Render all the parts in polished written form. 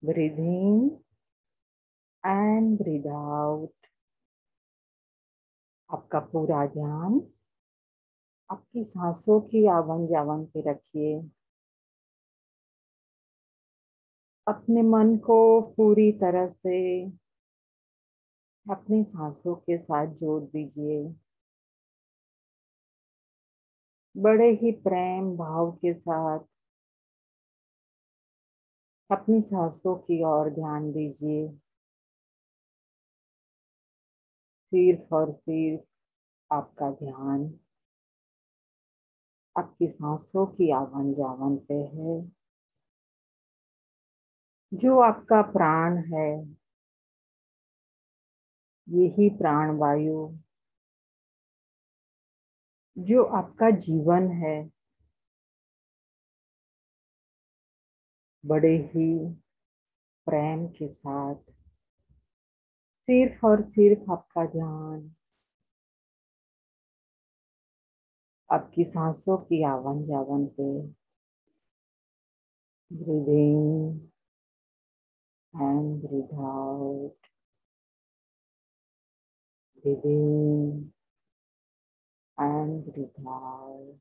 Breathe in and breathe out। आपका पूरा ध्यान आपकी सांसों की आवन जावन पे रखिए। अपने मन को पूरी तरह से अपनी सांसों के साथ जोड़ दीजिए। बड़े ही प्रेम भाव के साथ अपनी सांसों की ओर ध्यान दीजिए। सिर्फ और सिर्फ आपका ध्यान आपकी सांसों की आवन जावन पे है। जो आपका प्राण है, यही प्राण वायु जो आपका जीवन है, बड़े ही प्रेम के साथ सिर्फ और सिर्फ आपका ध्यान आपकी सांसों की आवन जावन पे। Breathe in and breathe out. Breathe in and breathe out.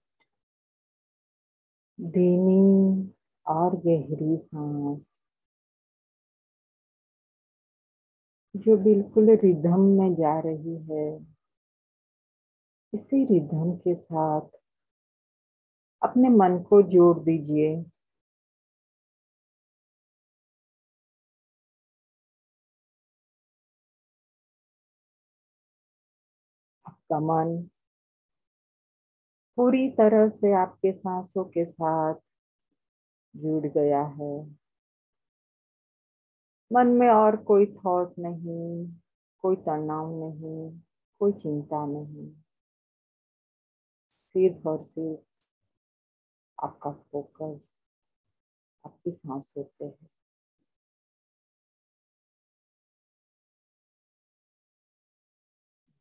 धीमी और गहरी सांस जो बिल्कुल रिदम में जा रही है। इसी रिदम के साथ अपने मन को जोड़ दीजिए। आपका मन पूरी तरह से आपके सांसों के साथ जुड़ गया है। मन में और कोई थॉट नहीं, कोई तनाव नहीं, कोई चिंता नहीं। सिर्फ और सिर्फ आपका फोकस आपकी सांसों पे है।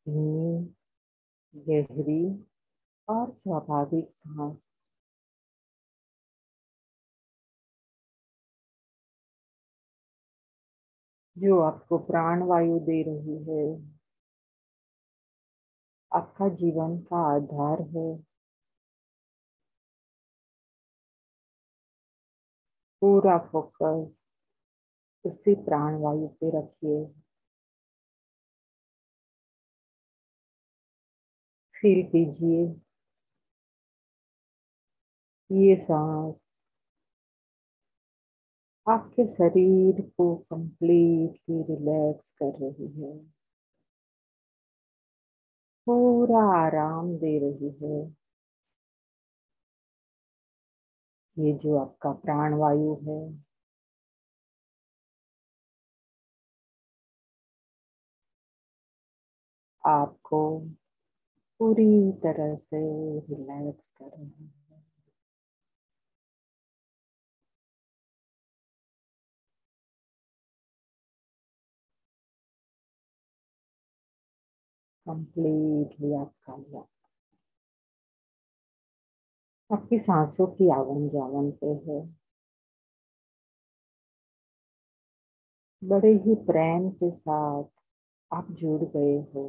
धीमी, गहरी और स्वाभाविक सांस जो आपको प्राण वायु दे रही है, आपका जीवन का आधार है। पूरा फोकस उसी प्राण वायु पे रखिए। फील कीजिए ये सांस आपके शरीर को कंप्लीटली रिलैक्स कर रही है, पूरा आराम दे रही है। ये जो आपका प्राण वायु है, आपको पूरी तरह से रिलैक्स कर रही है। कंप्लीटली आपका ध्यान आपकी सांसों की आवन जावन पे है। बड़े ही प्रेम के साथ आप जुड़ गए हो।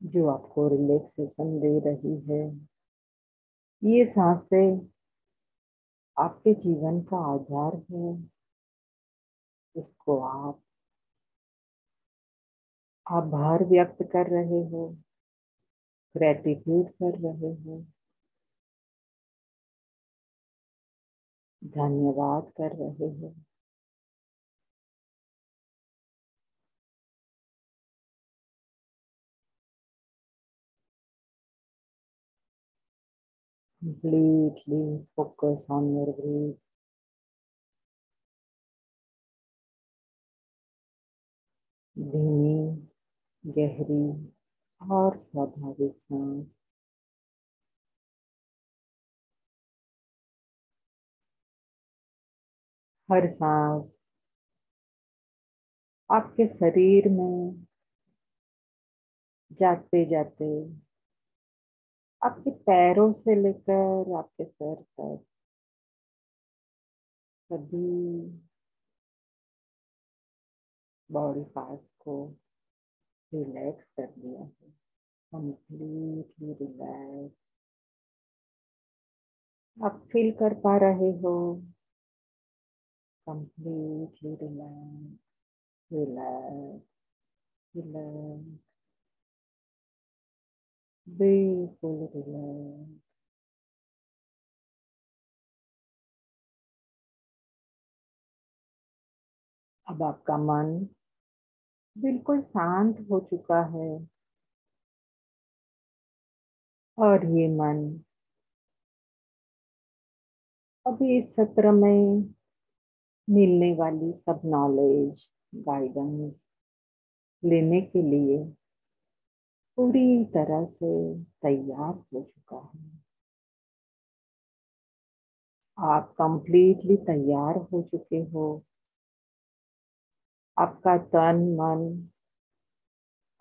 जो आपको रिलैक्सेशन दे रही है, ये सांसें आपके जीवन का आधार है। उसको आप आभार व्यक्त कर रहे हो, ग्रेटिट्यूड कर रहे हो, धन्यवाद कर रहे हो। Completely focus on your breath। धीमी, गहरी और स्वाभाविक सांस हर सांस आपके शरीर में जाते जाते आपके पैरों से लेकर आपके सर तक सभी बॉडी पार्ट्स को रिलैक्स कर दिया है, कंप्लीटली रिलैक्स। आप फील कर पा रहे हो, कंप्लीटली रिलैक्स, रिलैक्स, रिलैक्स, बिल्कुल रिलैक्स। अब आपका मन बिल्कुल शांत हो चुका है और ये मन अभी इस सत्र में मिलने वाली सब नॉलेज, गाइडेंस लेने के लिए पूरी तरह से तैयार हो चुका है। आप कंप्लीटली तैयार हो चुके हो। आपका तन मन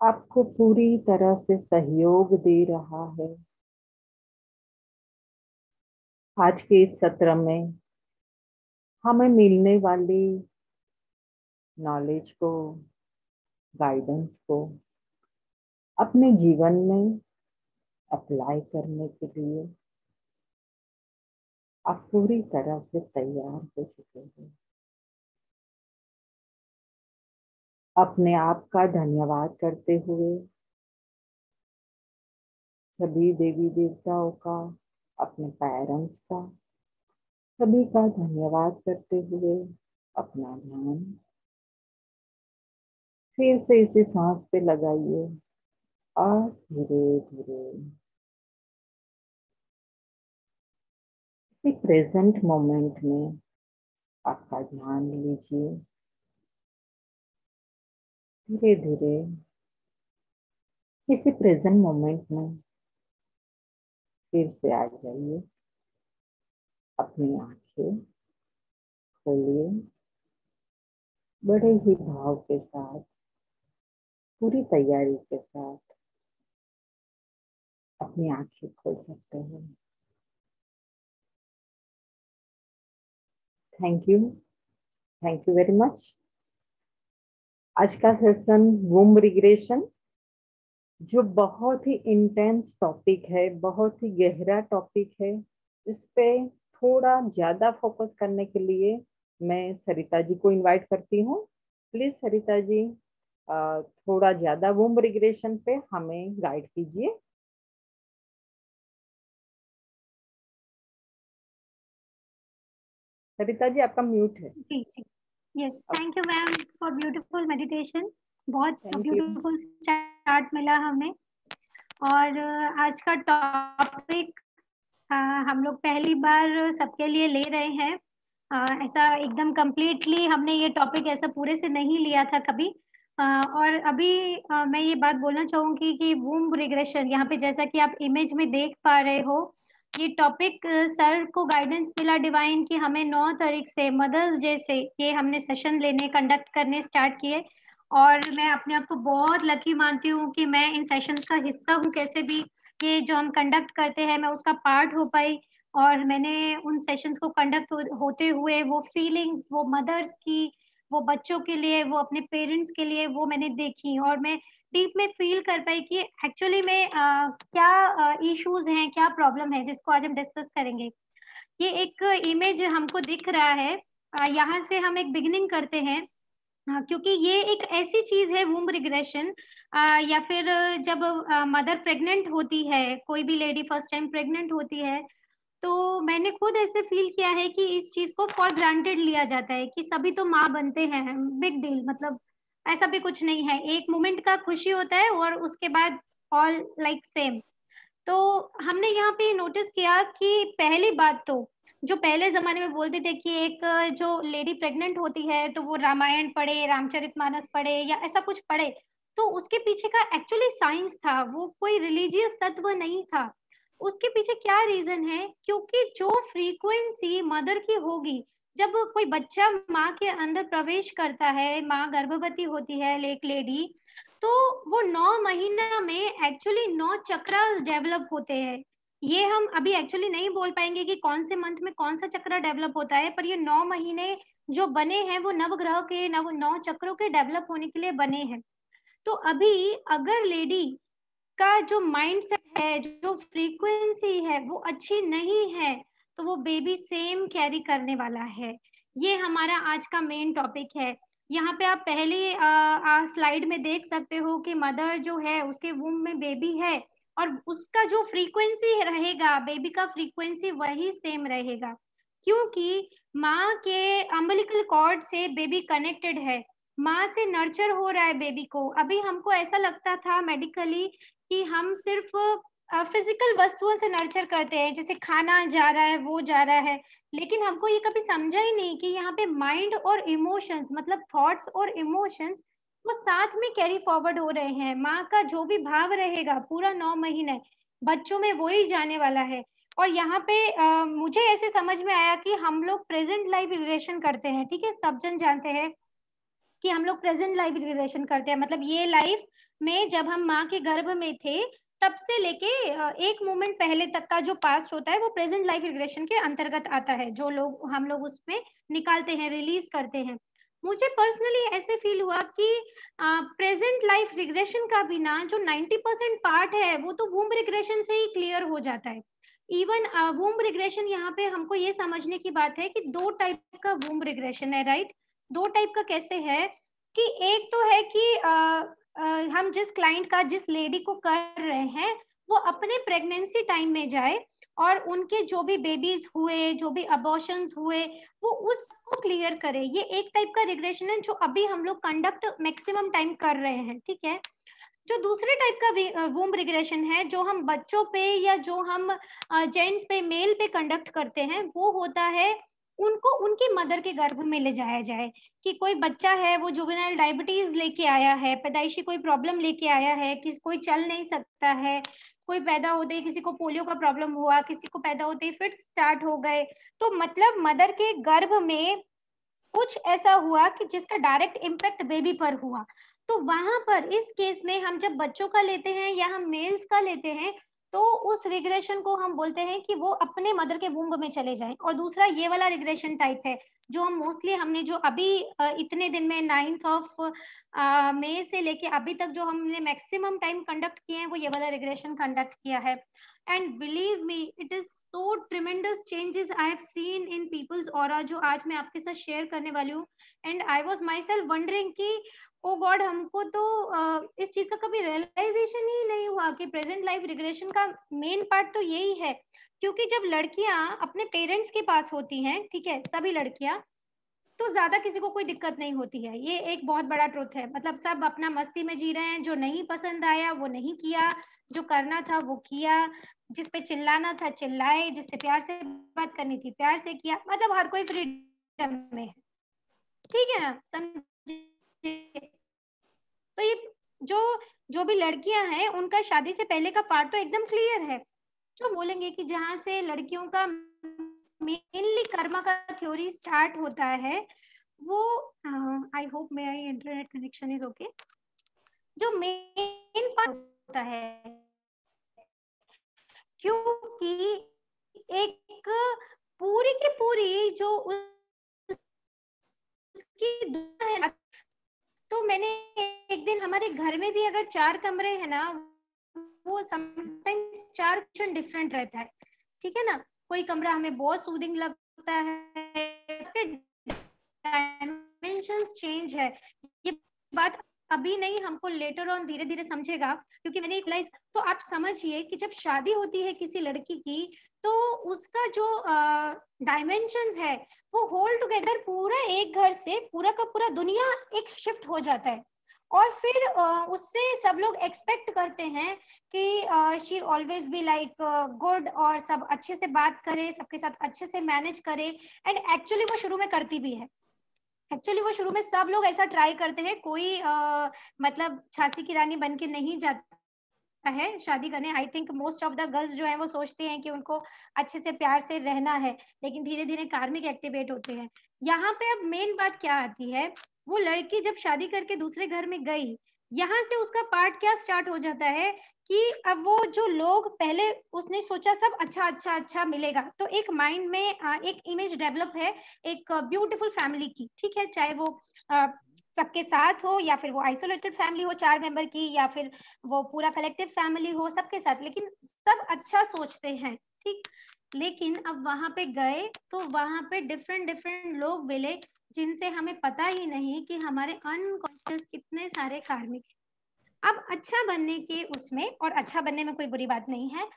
आपको पूरी तरह से सहयोग दे रहा है। आज के इस सत्र में हमें मिलने वाली नॉलेज को, गाइडेंस को अपने जीवन में अप्लाई करने के लिए आप पूरी तरह से तैयार हो चुके हो। अपने आप का धन्यवाद करते हुए सभी देवी देवताओं का, अपने पेरेंट्स का, सभी का धन्यवाद करते हुए अपना ध्यान फिर से इसी सांस पे लगाइए और धीरे धीरे इसी प्रेजेंट मोमेंट में आपका ध्यान लीजिए। धीरे धीरे इसी प्रेजेंट मोमेंट में फिर से आ जाइए। अपनी आंखें खोलिए, बड़े ही भाव के साथ, पूरी तैयारी के साथ अपनी आंखें खोल सकते हैं। Thank you very much. आज का सेशन वूम्ब रिग्रेशन, जो बहुत ही इंटेंस टॉपिक है, बहुत ही गहरा टॉपिक है, इस पे थोड़ा ज्यादा फोकस करने के लिए मैं सरिता जी को इनवाइट करती हूँ। प्लीज सरिता जी थोड़ा ज्यादा वूम्ब रिग्रेशन पे हमें गाइड कीजिए। सरिता जी आपका म्यूट है। जी जी, yes, thank you ma'am for beautiful meditation. बहुत थैंक यू। ब्यूटीफुल स्टार्ट मिला हमें। और आज का टॉपिक हम लोग पहली बार सबके लिए ले रहे हैं। ऐसा एकदम कंप्लीटली हमने ये टॉपिक ऐसा पूरे से नहीं लिया था कभी। और अभी मैं ये बात बोलना चाहूँगी कि वूम्ब रिग्रेशन, यहाँ पे जैसा कि आप इमेज में देख पा रहे हो, ये टॉपिक सर को गाइडेंस मिला डिवाइन कि हमें 9 तारीख से मदर्स डे से ये हमने सेशन लेने कंडक्ट करने स्टार्ट किए। और मैं अपने आप को बहुत लकी मानती हूँ कि मैं इन सेशंस का हिस्सा हूँ। कैसे भी ये जो हम कंडक्ट करते हैं मैं उसका पार्ट हो पाई, और मैंने उन सेशंस को कंडक्ट होते हुए वो फीलिंग, वो मदर्स की, वो बच्चों के लिए, वो अपने पेरेंट्स के लिए, वो मैंने देखी। और मैं डीप में फील कर पाई कि एक्चुअली में क्या इश्यूज हैं, क्या प्रॉब्लम है, जिसको आज हम डिस्कस करेंगे। ये एक इमेज हमको दिख रहा है, यहाँ से हम एक बिगिनिंग करते हैं। क्योंकि ये एक ऐसी चीज है वूम्ब रिग्रेशन, या फिर जब मदर प्रेग्नेंट होती है, कोई भी लेडी फर्स्ट टाइम प्रेग्नेंट होती है, तो मैंने खुद ऐसे फील किया है कि इस चीज को फॉर ग्रांटेड लिया जाता है कि सभी तो माँ बनते हैं, बिग डील, मतलब ऐसा भी कुछ नहीं है। एक मोमेंट का खुशी होता है और उसके बाद ऑल लाइक सेम। तो हमने यहाँ पे नोटिस किया कि पहली बात तो जो पहले जमाने में बोलते थे कि एक जो लेडी प्रेग्नेंट होती है तो वो रामायण पढ़े, रामचरितमानस पढ़े या ऐसा कुछ पढ़े, तो उसके पीछे का एक्चुअली साइंस था, वो कोई रिलीजियस तत्व नहीं था। उसके पीछे क्या रीजन है? क्योंकि जो फ्रीक्वेंसी मदर की होगी, जब कोई बच्चा माँ के अंदर प्रवेश करता है, माँ गर्भवती होती है एक लेडी, तो वो 9 महीना में एक्चुअली 9 चक्रास डेवलप होते हैं। ये हम अभी एक्चुअली नहीं बोल पाएंगे कि कौन से मंथ में कौन सा चक्र डेवलप होता है, पर ये 9 महीने जो बने हैं वो नवग्रह के 9 चक्रों के डेवलप होने के लिए बने हैं। तो अभी अगर लेडी का जो माइंडसेट है, जो फ्रीक्वेंसी है वो अच्छी नहीं है, तो वो बेबी सेम कैरी करने वाला है। ये हमारा आज का मेन टॉपिक है। यहाँ पे आप पहले स्लाइड में देख सकते हो कि मदर जो है उसके वूम में बेबी है, और उसका जो फ्रीक्वेंसी रहेगा, बेबी का फ्रीक्वेंसी वही सेम रहेगा, क्योंकि माँ के अम्बिलिकल कॉर्ड से बेबी कनेक्टेड है, माँ से नर्चर हो रहा है बेबी को। अभी हमको ऐसा लगता था मेडिकली कि हम सिर्फ फिजिकल वस्तुओं से नर्चर करते हैं, जैसे खाना जा रहा है, वो जा रहा है, लेकिन हमको ये कभी समझा ही नहीं कि यहाँ पे माइंड और इमोशंस, मतलब थॉट्स और इमोशंस वो साथ में कैरी फॉरवर्ड हो रहे हैं। माँ का जो भी भाव रहेगा पूरा 9 महीने बच्चों में वो ही जाने वाला है। और यहाँ पे मुझे ऐसे समझ में आया कि हम लोग प्रेजेंट लाइफ रिलेशन करते हैं, ठीक है, सब जन जानते हैं कि हम लोग प्रेजेंट लाइफ रिलेशन करते हैं, मतलब ये लाइफ में जब हम माँ के गर्भ में थे तब से लेके एक मोमेंट पहले तक का जो पास्ट होता है वो प्रेजेंट लाइफ रिग्रेशन के अंतर्गत आता है, जो लोग हम लोग उसमें निकालते हैं, रिलीज करते हैं। मुझे पर्सनली ऐसे फील हुआ कि प्रेजेंट लाइफ रिग्रेशन का भी ना जो 90% पार्ट है वो तो वूम्ब रिग्रेशन से ही क्लियर हो जाता है। इवन वूम्ब रिग्रेशन, यहाँ पे हमको ये समझने की बात है कि 2 टाइप का वूम्ब रिग्रेशन है, राइट। 2 टाइप का कैसे है कि एक तो है कि हम जिस क्लाइंट का, जिस लेडी को कर रहे हैं, वो अपने प्रेगनेंसी टाइम में जाए और उनके जो भी बेबीज हुए, जो भी अबॉर्शंस हुए, वो उसको क्लियर करे। ये एक टाइप का रिग्रेशन है जो अभी हम लोग कंडक्ट मैक्सिमम टाइम कर रहे हैं, ठीक है। जो दूसरे टाइप का वूम्ब रिग्रेशन है, जो हम बच्चों पे या जो हम जेंट्स पे, मेल पे कंडक्ट करते हैं, वो होता है उनको उनकी मदर के गर्भ में ले जाया जाए। कि कोई बच्चा है वो जुवेनाइल डायबिटीज लेके आया है, पैदाइशी कोई प्रॉब्लम लेके आया है, कि कोई चल नहीं सकता है, कोई पैदा होते ही किसी को पोलियो का प्रॉब्लम हुआ, किसी को पैदा होते ही फिट स्टार्ट हो गए, तो मतलब मदर के गर्भ में कुछ ऐसा हुआ कि जिसका डायरेक्ट इम्पैक्ट बेबी पर हुआ। तो वहां पर इस केस में हम जब बच्चों का लेते हैं या हम मेल्स का लेते हैं, तो उस रिग्रेशन को हम बोलते हैं कि वो अपने मदर के वूम्ब में चले जाएं। और दूसरा ये वाला रिग्रेशन टाइप है जो हम मोस्टली, हमने जो अभी इतने दिन में 9th ऑफ मई से लेके अभी तक जो हमने मैक्सिमम टाइम कंडक्ट किए हैं, वो ये वाला रिग्रेशन कंडक्ट किया है। And believe me, it is so tremendous changes I have seen in people's aura, जो आज मैं आपके साथ शेयर करने वाली हूँ। And I was my self wondering कि ओ गॉड, हमको तो इस चीज का कभी रियलाइजेशन ही नहीं हुआ कि प्रेजेंट लाइफ रिग्रेशन का मेन पार्ट तो यही है। क्योंकि जब लड़कियां अपने पेरेंट्स के पास होती हैं, ठीक है, सभी लड़कियां, तो ज्यादा किसी को कोई दिक्कत नहीं होती है। ये एक बहुत बड़ा ट्रुथ है, मतलब सब अपना मस्ती में जी रहे हैं, जो नहीं पसंद आया वो नहीं किया, जो करना था वो किया, जिस पे चिल्लाना था चिल्लाए, जिससे प्यार से बात करनी थी प्यार से किया, मतलब हर कोई फ्रीडम में है, ठीक है ना, समझे। तो ये जो जो भी लड़कियां हैं उनका शादी से पहले का पार्ट तो एकदम क्लियर है। जो बोलेंगे कि जहां से लड़कियों का मेनली कर्मा का थ्योरी स्टार्ट होता है, वो आई होप मेरा इंटरनेट कनेक्शन इज ओके। जो मेन पार्ट होता है, क्योंकि एक पूरी की पूरी जो उसकी दुनिया है, तो मैंने एक दिन, हमारे घर में भी अगर 4 कमरे हैं ना, वो समटाइम्स 4 क्वेश्चन डिफरेंट रहता है, ठीक है ना। कोई कमरा हमें बहुत सूदिंग लगता है, डायमेंशंस चेंज है। ये बात अभी नहीं, हमको लेटर ऑन धीरे धीरे समझेगा, क्योंकि मैंने रियलाइज, तो आप समझिए कि जब शादी होती है किसी लड़की की, तो उसका जो डायमेंशंस है वो होल टुगेदर पूरा एक घर से पूरा का पूरा दुनिया एक शिफ्ट हो जाता है। और फिर उससे सब लोग एक्सपेक्ट करते हैं कि she always be like good, और सब अच्छे से बात करे, सबके साथ अच्छे से मैनेज करे। एंड एक्चुअली वो शुरू में करती भी है, एक्चुअली वो शुरू में सब लोग ऐसा ट्राई करते हैं, कोई मतलब झांसी की रानी बन के नहीं जाता है शादी करने। I think most of the girls जो है वो सोचते हैं कि उनको अच्छे से प्यार से रहना है, लेकिन धीरे धीरे कार्मिक एक्टिवेट होते हैं। यहाँ पे अब मेन बात क्या आती है, वो लड़की जब शादी करके दूसरे घर में गई, यहाँ से उसका पार्ट क्या स्टार्ट हो जाता है कि अब वो जो लोग पहले उसने सोचा सब अच्छा अच्छा अच्छा मिलेगा, तो एक माइंड में एक इमेज डेवलप है एक ब्यूटीफुल फैमिली की, ठीक है, चाहे वो सबके साथ हो या फिर वो आइसोलेटेड फैमिली हो 4 मेंबर की, या फिर वो पूरा कलेक्टिव फैमिली हो सबके साथ, लेकिन सब अच्छा सोचते हैं, ठीक। लेकिन अब वहां पे गए तो वहां पे डिफरेंट डिफरेंट लोग मिले जिनसे हमें पता ही नहीं कि हमारे अनकॉन्शियस कितने सारे कार्मिक। अब अच्छा बनने के उसमें, और अच्छा बनने में कोई बुरी बात नहीं है,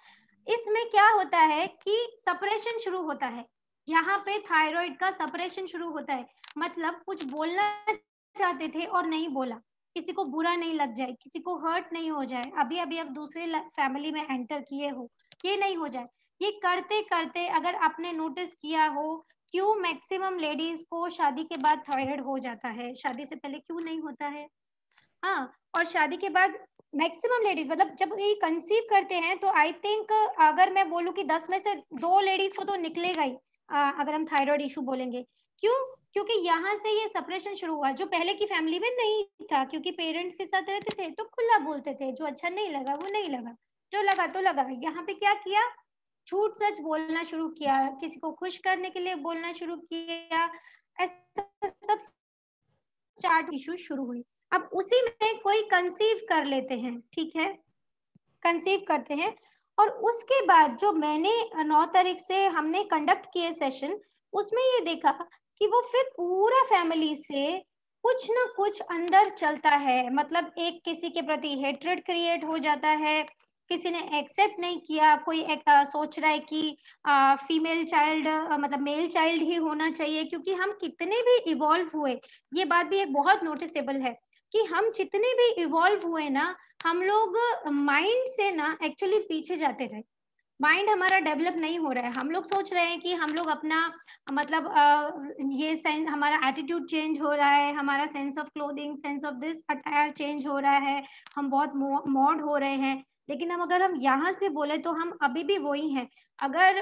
इसमें क्या होता है कि सेपरेशन शुरू होता है। यहाँ पे थायराइड का सेपरेशन शुरू होता है, मतलब कुछ बोलना चाहते थे और नहीं बोला, किसी को बुरा नहीं लग जाए, किसी को हर्ट नहीं हो जाए, अभी अभी अब दूसरे फैमिली में एंटर किए हो, ये नहीं हो जाए। ये करते करते अगर आपने नोटिस किया हो, क्यों मैक्सिमम लेडीज को शादी के बाद थायराइड हो जाता है, शादी से पहले क्यों नहीं होता है? हाँ, और शादी के बाद मैक्सिमम लेडीज, मतलब जब ये कंसीव करते हैं तो आई थिंक अगर मैं बोलूं कि 10 में से 2 लेडीज को तो निकलेगा ही, अगर हम थायराइड इशू बोलेंगे। क्यों? क्योंकि यहाँ से ये सेपरेशन शुरू हुआ, जो पहले की फैमिली में नहीं था, क्योंकि पेरेंट्स के साथ रहते थे तो खुला बोलते थे, जो अच्छा नहीं लगा वो नहीं लगा, जो लगा तो लगा। यहाँ पे क्या किया, झूठ सच बोलना शुरू किया, किसी को खुश करने के लिए बोलना शुरू किया, ऐसा सब स्टार्ट इशू शुरू हुई। अब उसी में कोई कंसीव कर लेते हैं, ठीक है, कंसीव करते हैं, और उसके बाद जो मैंने 9 तारीख से हमने कंडक्ट किए सेशन, उसमें ये देखा कि वो फिर पूरा फैमिली से कुछ ना कुछ अंदर चलता है, मतलब एक किसी के प्रति हेट्रेड क्रिएट हो जाता है, किसी ने एक्सेप्ट नहीं किया, कोई सोच रहा है कि फीमेल चाइल्ड मतलब मेल चाइल्ड ही होना चाहिए, क्योंकि हम कितने भी इवॉल्व हुए, ये बात भी एक बहुत नोटिसेबल है कि हम जितने भी इवॉल्व हुए ना, हम लोग माइंड से ना एक्चुअली पीछे जाते रहे, माइंड हमारा डेवलप नहीं हो रहा है। हम लोग सोच रहे हैं कि हम लोग अपना मतलब ये सेंस, हमारा एटीट्यूड चेंज हो रहा है, हमारा sense of clothing, sense of this attire change हो रहा है, हम बहुत मॉड हो रहे हैं। लेकिन हम अगर हम यहाँ से बोले तो हम अभी भी वही हैं। अगर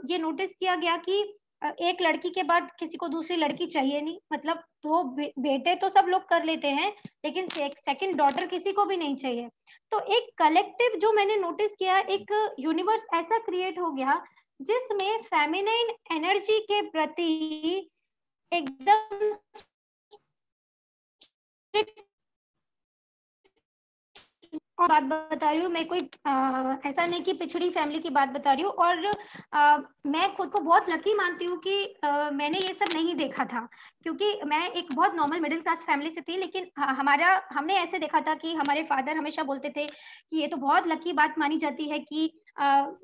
ये नोटिस किया गया कि एक लड़की के बाद किसी को दूसरी लड़की चाहिए नहीं, मतलब दो बेटे तो सब लोग कर लेते हैं, लेकिन सेकंड डॉटर किसी को भी नहीं चाहिए। तो एक कलेक्टिव जो मैंने नोटिस किया, एक यूनिवर्स ऐसा क्रिएट हो गया जिसमें फेमिनाइन एनर्जी के प्रति एकदम और बात बता रही हूँ मैं, कोई ऐसा नहीं कि पिछड़ी फैमिली की बात बता रही हूँ। और मैं खुद को बहुत लकी मानती हूँ कि मैंने ये सब नहीं देखा था, क्योंकि मैं एक बहुत नॉर्मल मिडिल क्लास फैमिली से थी। लेकिन हमने ऐसे देखा था कि हमारे फादर हमेशा बोलते थे कि ये तो बहुत लकी बात मानी जाती है कि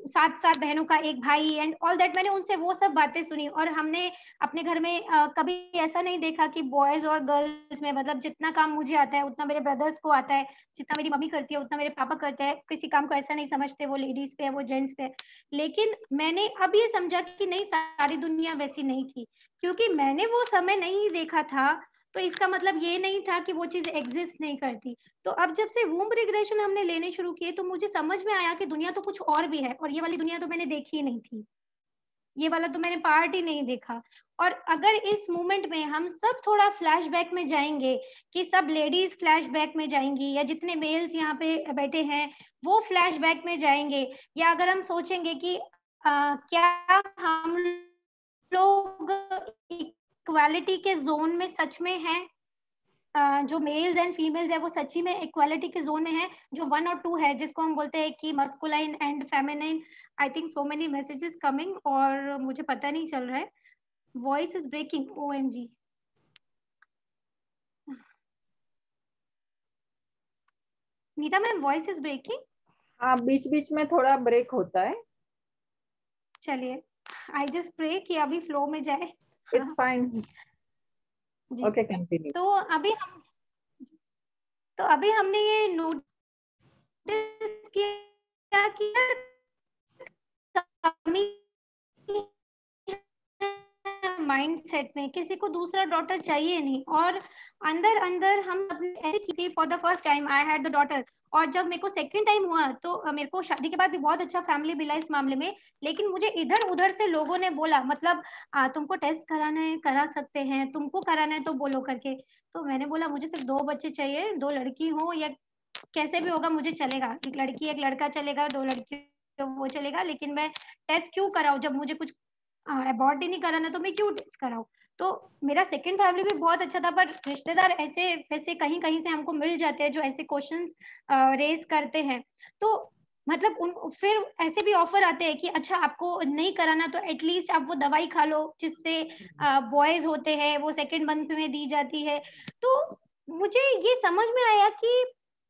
7 बहनों का एक भाई एंड ऑल दैट। मैंने उनसे वो सब बातें सुनी, और हमने अपने घर में कभी ऐसा नहीं देखा कि बॉयज और गर्ल्स में, मतलब जितना काम मुझे आता है उतना मेरे ब्रदर्स को आता है, जितना मेरी मम्मी करती है उतना मेरे पापा करते हैं। किसी काम को ऐसा नहीं समझते वो लेडीज पे है वो जेंट्स पे। लेकिन मैंने अब ये समझा कि नहीं, सारी दुनिया वैसी नहीं थी, क्योंकि मैंने वो समय नहीं देखा था, तो इसका मतलब ये नहीं था कि वो चीज एग्जिस्ट नहीं करती। तो अब जब से वूम्ब रिग्रेशन हमने लेने शुरू किए तो मुझे समझ में आया कि दुनिया तो कुछ और भी है, और ये वाली दुनिया तो मैंने देखी ही नहीं थी, ये वाला तो मैंने पार्ट ही नहीं देखा। और अगर इस मोमेंट में हम सब थोड़ा फ्लैशबैक में जाएंगे, कि सब लेडीज फ्लैशबैक में जाएंगी, या जितने मेल्स यहाँ पे बैठे हैं वो फ्लैशबैक में जाएंगे, या अगर हम सोचेंगे कि क्या हम लोग इक्वालिटी के जोन में सच में हैं, जो मेल्स एंड फीमेल्स है वो सच्ची में इक्वालिटी के जोन में है, जो 1 और 2 है जिसको हम बोलते हैं कि masculine and feminine. I think so many messages coming और मुझे पता नहीं चल रहा है, voice is breaking, OMG. Neeta ma'am, voice is breaking. हाँ, बीच बीच में थोड़ा ब्रेक होता है। चलिए, आई जस्ट प्रे कि अभी फ्लो में जाए। It's fine. जी। Okay, continue. तो अभी हमने ये नोटिस किया कि कमी माइंड सेट में, किसी को दूसरा डॉटर चाहिए नहीं, और अंदर अंदर हम अपने ऐसी चीजें, for the first time I had the daughter. और जब मेरे को सेकंड टाइम हुआ तो मेरे को शादी के बाद भी बहुत अच्छा फैमिली मिला इस मामले में। लेकिन मुझे इधर उधर से लोगों ने बोला, मतलब तुमको टेस्ट कराना है करा सकते हैं, तुमको कराना है तो बोलो करके। तो मैंने बोला मुझे सिर्फ 2 बच्चे चाहिए, 2 लड़की हो या कैसे भी होगा मुझे चलेगा, एक लड़की एक लड़का चलेगा, 2 लड़की तो वो चलेगा, लेकिन मैं टेस्ट क्यों कराऊं जब मुझे कुछ अबॉर्ट ही नहीं कराना, तो मैं क्यों टेस्ट कराऊं। तो मेरा सेकंड फैमिली भी बहुत अच्छा था, पर रिश्तेदार ऐसे वैसे कहीं कहीं से हमको मिल जाते हैं जो ऐसे क्वेश्चंस रेज करते हैं। तो मतलब उन फिर ऐसे भी ऑफर आते हैं कि अच्छा आपको नहीं कराना तो एटलीस्ट आप वो दवाई खा लो जिससे बॉयज होते हैं वो सेकंड मंथ में दी जाती है। तो मुझे ये समझ में आया कि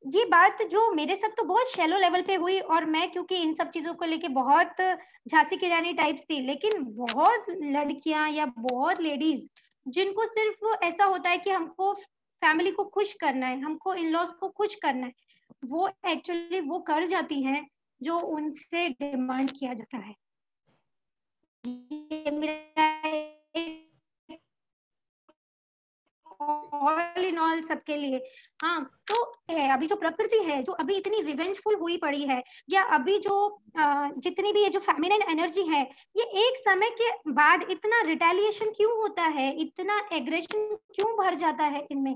ये बात जो मेरे साथ तो बहुत शैलो लेवल पे हुई, और मैं क्योंकि इन सब चीजों को लेके बहुत झांसी की रानी टाइप थी, लेकिन बहुत लड़कियां या बहुत लेडीज जिनको सिर्फ ऐसा होता है कि हमको फैमिली को खुश करना है, हमको इन लॉज को खुश करना है, वो एक्चुअली वो कर जाती हैं जो उनसे डिमांड किया जाता है। ये मेरा ऑल इन ऑल सबके लिए। हाँ, तो है अभी जो प्रकृति है जो अभी इतनी रिवेंजफुल हुई पड़ी है, या अभी जो जितनी भी ये जो फेमिनिन एनर्जी है, ये एक समय के बाद इतना रिटेलिएशन क्यों होता है, इतना एग्रेशन क्यों भर जाता है इनमें,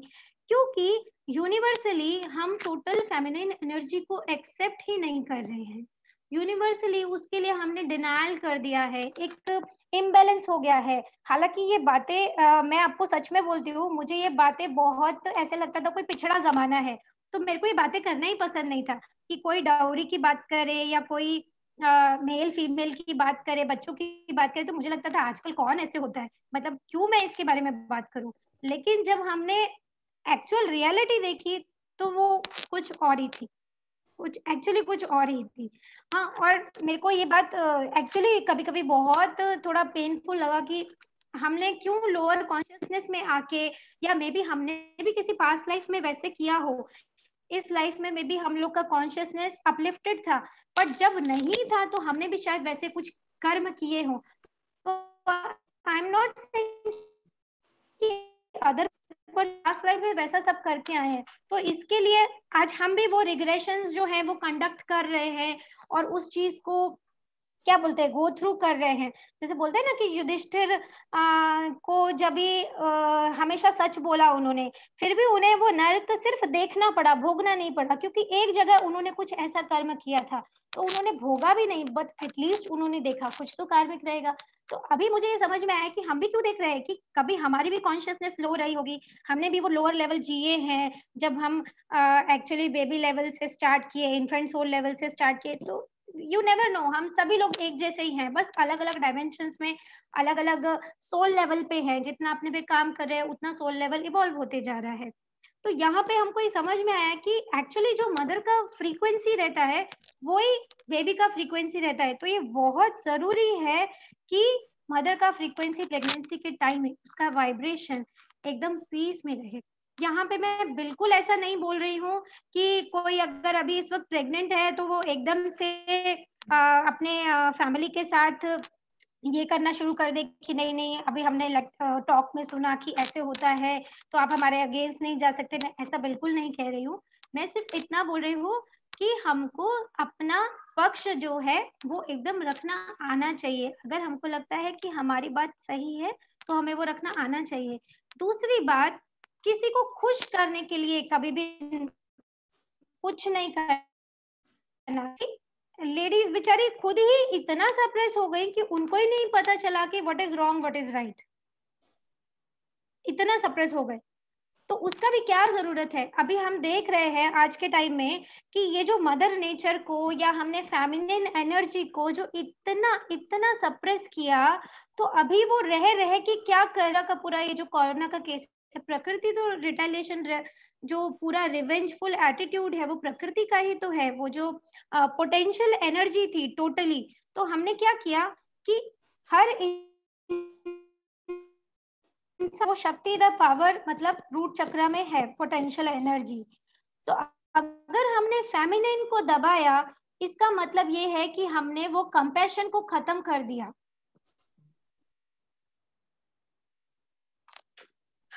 क्योंकि यूनिवर्सली हम टोटल फेमिनिन एनर्जी को एक्सेप्ट ही नहीं कर रहे हैं। यूनिवर्सली उसके लिए हमने डिनायल कर दिया है, एक इम्बैलेंस हो गया है। हालांकि ये बातें मैं आपको सच में बोलती हूँ, मुझे ये बातें बहुत ऐसे लगता था कोई पिछड़ा जमाना है, तो मेरे को ये बातें करना ही पसंद नहीं था कि कोई डाउरी की बात करे या कोई मेल फीमेल की बात करे, बच्चों की बात करे। तो मुझे लगता था आजकल कौन ऐसे होता है, मतलब क्यों मैं इसके बारे में बात करूं। लेकिन जब हमने एक्चुअल रियलिटी देखी तो वो कुछ और ही थी, कुछ एक्चुअली कुछ और ही थी। हाँ, और मेरे को ये बात एक्चुअली कभी कभी बहुत थोड़ा पेनफुल लगा कि हमने क्यों लोअर कॉन्शियसनेस में आके, या मे बी हमने भी किसी पास्ट लाइफ में वैसे किया हो, इस लाइफ में मे बी हम लोग का कॉन्शियसनेस अपलिफ्टेड था, पर जब नहीं था तो हमने भी शायद वैसे कुछ कर्म किए हों। तो आई एम नॉट सेइंग कि अदर पास्ट लाइफ में वैसा सब करके आए हैं, तो इसके लिए आज हम भी वो रिग्रेशंस जो है वो कंडक्ट कर रहे हैं, और उस चीज को क्या बोलते हैं गो थ्रू कर रहे हैं। जैसे बोलते हैं ना कि युधिष्ठिर को जब भी हमेशा सच बोला उन्होंने, फिर भी उन्हें वो नरक सिर्फ देखना पड़ा, भोगना नहीं पड़ा, क्योंकि एक जगह उन्होंने कुछ ऐसा कर्म किया था, तो उन्होंने भोगा भी नहीं, बट एटलीस्ट उन्होंने देखा, कुछ तो कार्मिक रहेगा। तो अभी मुझे ये समझ में आया कि हम भी क्यों देख रहे हैं कि कभी हमारी भी कॉन्शियसनेस लो रही होगी, हमने भी वो लोअर लेवल जिए हैं, जब हम एक्चुअली बेबी लेवल से स्टार्ट किए, इन्फेंट सोल लेवल से स्टार्ट किए। तो यू नेवर नो, हम सभी लोग एक जैसे ही हैं, बस अलग अलग डायमेंशंस में, अलग अलग सोल लेवल पे हैं। जितना अपने पे काम कर रहे हैं उतना सोल लेवल इवॉल्व होते जा रहा है। तो यहाँ पे हमको ये समझ में आया कि एक्चुअली जो मदर का फ्रीक्वेंसी रहता है वही बेबी का फ्रीक्वेंसी रहता है। तो ये बहुत जरूरी है कि मदर का फ्रीक्वेंसी प्रेगनेंसी के टाइम में उसका वाइब्रेशन एकदम पीस में रहे। यहाँ पे मैं बिल्कुल ऐसा नहीं बोल रही हूँ कि कोई अगर अभी इस वक्त प्रेग्नेंट है तो वो एकदम से अपने फैमिली के साथ ये करना शुरू कर दे कि नहीं नहीं, अभी हमने टॉक में सुना कि ऐसे होता है तो आप हमारे अगेंस्ट नहीं जा सकते। मैं ऐसा बिल्कुल नहीं कह रही हूँ, मैं सिर्फ इतना बोल रही हूँ कि हमको अपना पक्ष जो है वो एकदम रखना आना चाहिए। अगर हमको लगता है कि हमारी बात सही है तो हमें वो रखना आना चाहिए। दूसरी बात, किसी को खुश करने के लिए कभी भी कुछ नहीं करना। लेडीज बेचारी खुद ही इतना सरप्राइज हो गई कि उनको ही नहीं पता चला कि what is wrong what is right, इतना सरप्राइज हो गए। तो उसका भी क्या जरूरत है। अभी हम देख रहे हैं आज के टाइम में कि ये जो मदर नेचर को या हमने फेमिनिन एनर्जी को जो इतना इतना सप्रेस किया, तो अभी वो रह रहे कि क्या कर का पूरा ये जो कोरोना का केस है, प्रकृति तो रिटेलिएशन, जो पूरा रिवेंजफुल एटीट्यूड है वो प्रकृति का ही तो है, वो जो पोटेंशियल एनर्जी थी टोटली। तो हमने क्या किया कि हर वो शक्ति द पावर मतलब रूट चक्र में है पोटेंशियल एनर्जी। तो अगर हमने फेमिनिन को दबाया, इसका मतलब ये है कि हमने वो कंपैशन को खत्म कर दिया।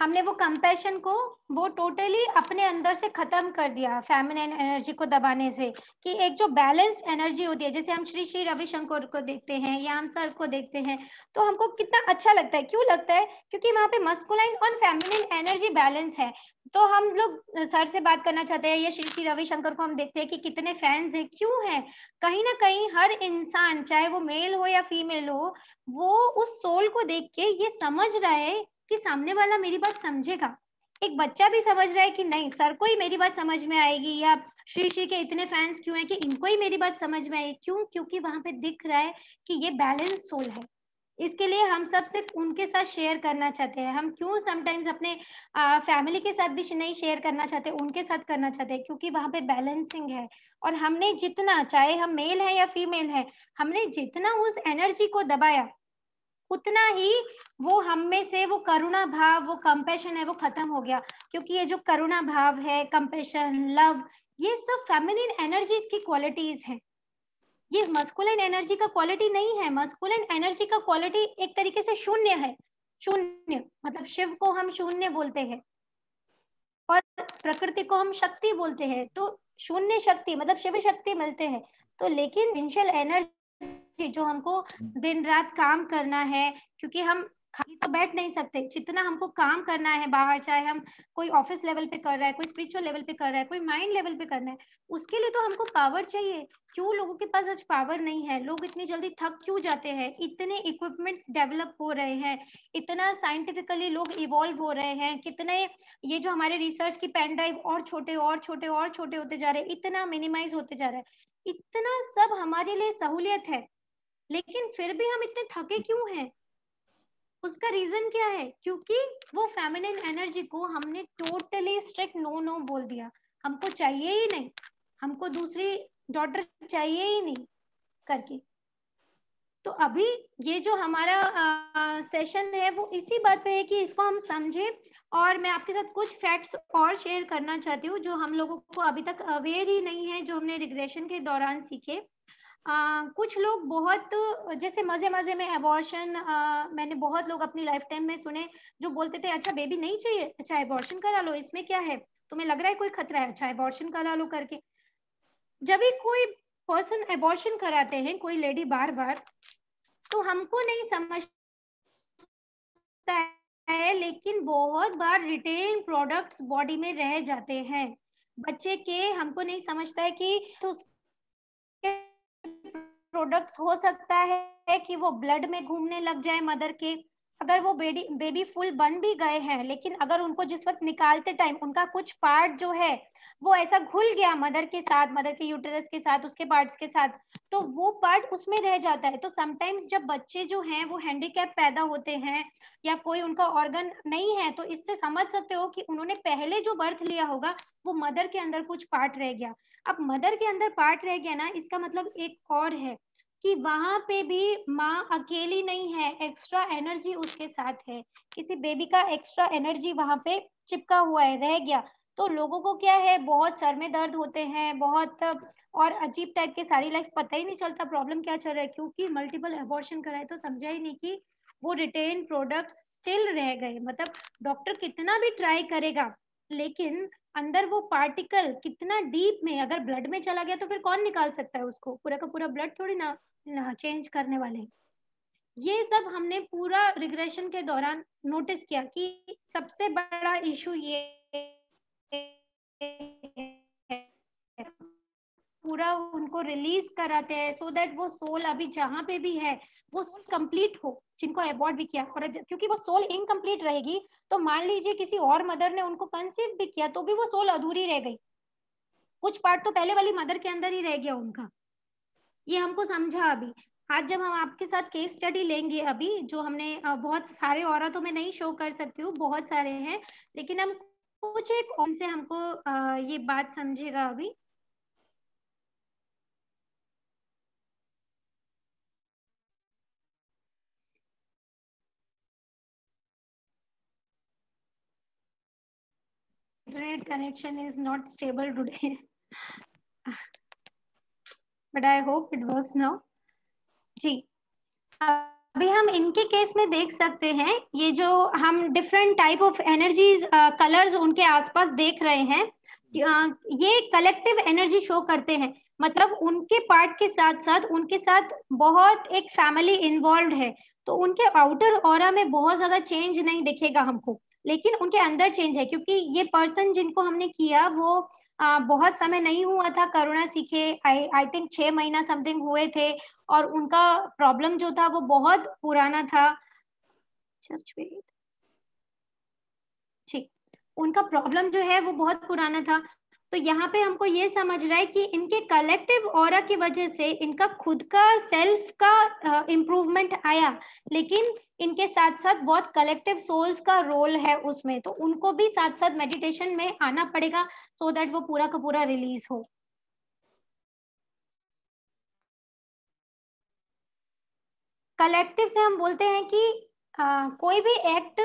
हमने वो कंपैशन को वो टोटली अपने अंदर से खत्म कर दिया फेमिनिन एनर्जी को दबाने से, कि एक जो बैलेंस एनर्जी होती है, जैसे हम श्री श्री रविशंकर को देखते हैं या हम सर को देखते हैं तो हमको कितना अच्छा लगता है। क्यों लगता है? क्योंकि वहां पे मस्कुलाइन और फेमिनिन एनर्जी बैलेंस है। तो हम लोग सर से बात करना चाहते हैं या श्री श्री रविशंकर को हम देखते हैं कि कितने फैंस हैं। क्यों है? कहीं ना कहीं हर इंसान, चाहे वो मेल हो या फीमेल हो, वो उस सोल को देख के ये समझ रहा है कि सामने वाला मेरी बात समझेगा। एक बच्चा भी समझ रहा है कि नहीं, सर को ही मेरी बात समझ में आएगी, या श्री श्री के इतने फैंस क्यों हैं कि इनको ही मेरी बात समझ में आएगी। क्यों? क्योंकि वहां पे दिख रहा है कि ये बैलेंस सोल है। इसके लिए हम सब सिर्फ उनके साथ शेयर करना चाहते हैं। हम क्यों समटाइम्स अपने फैमिली के साथ भी नहीं शेयर करना चाहते, उनके साथ करना चाहते हैं, क्योंकि वहां पे बैलेंसिंग है। और हमने जितना, चाहे हम मेल है या फीमेल है, हमने जितना उस एनर्जी को दबाया उतना ही वो हम में से वो करुणा भाव, वो कंपैशन है, वो खत्म हो गया। क्योंकि ये जो करुणा भाव है, कंपैशन, लव, ये सब फेमिनिन एनर्जीज की क्वालिटीज हैं। ये मस्कुलिन एनर्जी का क्वालिटी नहीं है। मस्कुलिन एनर्जी का क्वालिटी एक तरीके से शून्य है। शून्य मतलब शिव को हम शून्य बोलते हैं और प्रकृति को हम शक्ति बोलते हैं। तो शून्य शक्ति मतलब शिव शक्ति मिलते हैं। तो लेकिन पोटेंशियल एनर्जी जो हमको दिन रात काम करना है, क्योंकि हम खाली तो बैठ नहीं सकते, जितना हमको काम करना है बाहर, चाहे हम कोई ऑफिस लेवल पे कर रहा है, कोई स्पिरिचुअल लेवल पे कर रहा है, कोई माइंड लेवल पे करना है, उसके लिए तो हमको पावर चाहिए। क्यों लोगों के पास आज पावर नहीं है? लोग इतनी जल्दी थक क्यों जाते हैं? इतने इक्विपमेंट्स डेवलप हो रहे हैं, इतना साइंटिफिकली लोग इवॉल्व हो रहे हैं, कितने ये जो हमारे रिसर्च की पेन ड्राइव और छोटे और छोटे और छोटे होते जा रहे हैं, इतना मिनिमाइज होते जा रहा है, इतना सब हमारे लिए सहूलियत है, लेकिन फिर भी हम इतने थके क्यों हैं? उसका रीजन क्या है? क्योंकि वो फेमिनिन एनर्जी को हमने टोटली स्ट्रिक्ट नो नो बोल दिया। हमको चाहिए ही नहीं, हमको दूसरी डॉटर चाहिए ही नहीं करके। तो अभी ये जो हमारा सेशन है वो इसी बात पे है कि इसको हम समझें। और मैं आपके साथ कुछ फैक्ट्स और शेयर करना चाहती हूँ जो हम लोगों को अभी तक अवेयर ही नहीं है, जो हमने रिग्रेशन के दौरान सीखे। कुछ लोग बहुत जैसे मजे मजे में एबॉर्शन, मैंने बहुत लोग अपनी लाइफ टाइम में सुने जो बोलते थे अच्छा बेबी नहीं चाहिए, अच्छा एबॉर्शन करा लो, इसमें क्या है, तुम्हें लग रहा है कोई खतरा है, अच्छा एबॉर्शन करा लो करके। जब भी कोई पर्सन एबॉर्शन कराते हैं, कोई लेडी बार बार, तो हमको नहीं समझता है, लेकिन बहुत बार रिटेन प्रोडक्ट्स बॉडी में रह जाते हैं बच्चे के। हमको नहीं समझता है कि तो उसके प्रोडक्ट्स हो सकता है कि वो ब्लड में घूमने लग जाए मदर के। अगर वो बेबी फुल बन भी गए हैं, लेकिन अगर उनको जिस वक्त निकालते टाइम उनका कुछ पार्ट जो है वो ऐसा घुल गया मदर के साथ, मदर के यूटेरस के साथ, उसके पार्ट्स के साथ, तो वो पार्ट उसमें रह जाता है। तो समटाइम्स जब बच्चे जो हैं वो हैंडीकैप पैदा होते हैं या कोई उनका ऑर्गन नहीं है, तो इससे समझ सकते हो कि उन्होंने पहले जो बर्थ लिया होगा वो मदर के अंदर कुछ पार्ट रह गया। अब मदर के अंदर पार्ट रह गया ना, इसका मतलब एक और है कि वहां पे भी माँ अकेली नहीं है, एक्स्ट्रा एनर्जी उसके साथ है, किसी बेबी का एक्स्ट्रा एनर्जी वहां पे चिपका हुआ है, रह गया। तो लोगों को क्या है, बहुत सर में दर्द होते हैं, बहुत और अजीब टाइप के, सारी लाइफ पता ही नहीं चलता प्रॉब्लम क्या चल रहा है, क्योंकि मल्टीपल एबॉर्शन कराए तो समझा ही नहीं कि वो रिटेन प्रोडक्ट्स स्टिल रह गए। मतलब डॉक्टर कितना भी ट्राई करेगा, लेकिन अंदर वो पार्टिकल कितना डीप में अगर ब्लड में चला गया तो फिर कौन निकाल सकता है उसको? पूरा का पूरा ब्लड थोड़ी ना चेंज करने वाले। ये सब हमने पूरा रिग्रेशन के दौरान नोटिस किया कि सबसे बड़ा इशू ये है। पूरा उनको रिलीज कराते हैं सो दैट वो सोल अभी जहां पे भी है वो सोल कंप्लीट हो, जिनको अबॉर्ट भी किया। और क्योंकि वो सोल इनकम्प्लीट रहेगी, तो मान लीजिए किसी और मदर ने उनको कंसीव भी किया तो भी वो सोल अधूरी रह गई, कुछ पार्ट तो पहले वाली मदर के अंदर ही रह गया उनका। ये हमको समझा अभी। आज जब हम आपके साथ केस स्टडी लेंगे, अभी जो हमने बहुत सारे औरतों में नहीं शो कर सकती हूँ, बहुत सारे हैं, लेकिन हम कुछ एक उनसे हमको ये बात समझेगा अभी। Internet connection is not stable today, but I hope it works now. जी, अभी हम इनके केस में देख सकते हैं, ये जो हम different type of energies colours उनके आसपास देख रहे हैं, ये कलेक्टिव एनर्जी शो करते हैं। मतलब उनके पार्ट के साथ साथ उनके साथ बहुत एक फैमिली इन्वॉल्व है, तो उनके आउटर ऑरा में बहुत ज्यादा चेंज नहीं दिखेगा हमको, लेकिन उनके अंदर चेंज है, क्योंकि ये पर्सन जिनको हमने किया वो बहुत समय नहीं हुआ था करुणा सीखे, आई थिंक 6 महीना समथिंग हुए थे, और उनका प्रॉब्लम जो था वो बहुत पुराना था। जस्ट वेट, ठीक, उनका प्रॉब्लम जो है वो बहुत पुराना था। तो यहाँ पे हमको ये समझ रहा है कि इनके कलेक्टिव ऑरा की वजह से इनका खुद का सेल्फ का इम्प्रूवमेंट आया, लेकिन इनके साथ साथ बहुत कलेक्टिव सोल्स का रोल है उसमें, तो उनको भी साथ साथ मेडिटेशन में आना पड़ेगा सो दैट वो पूरा का पूरा रिलीज हो। कलेक्टिव से हम बोलते हैं कि कोई भी एक्ट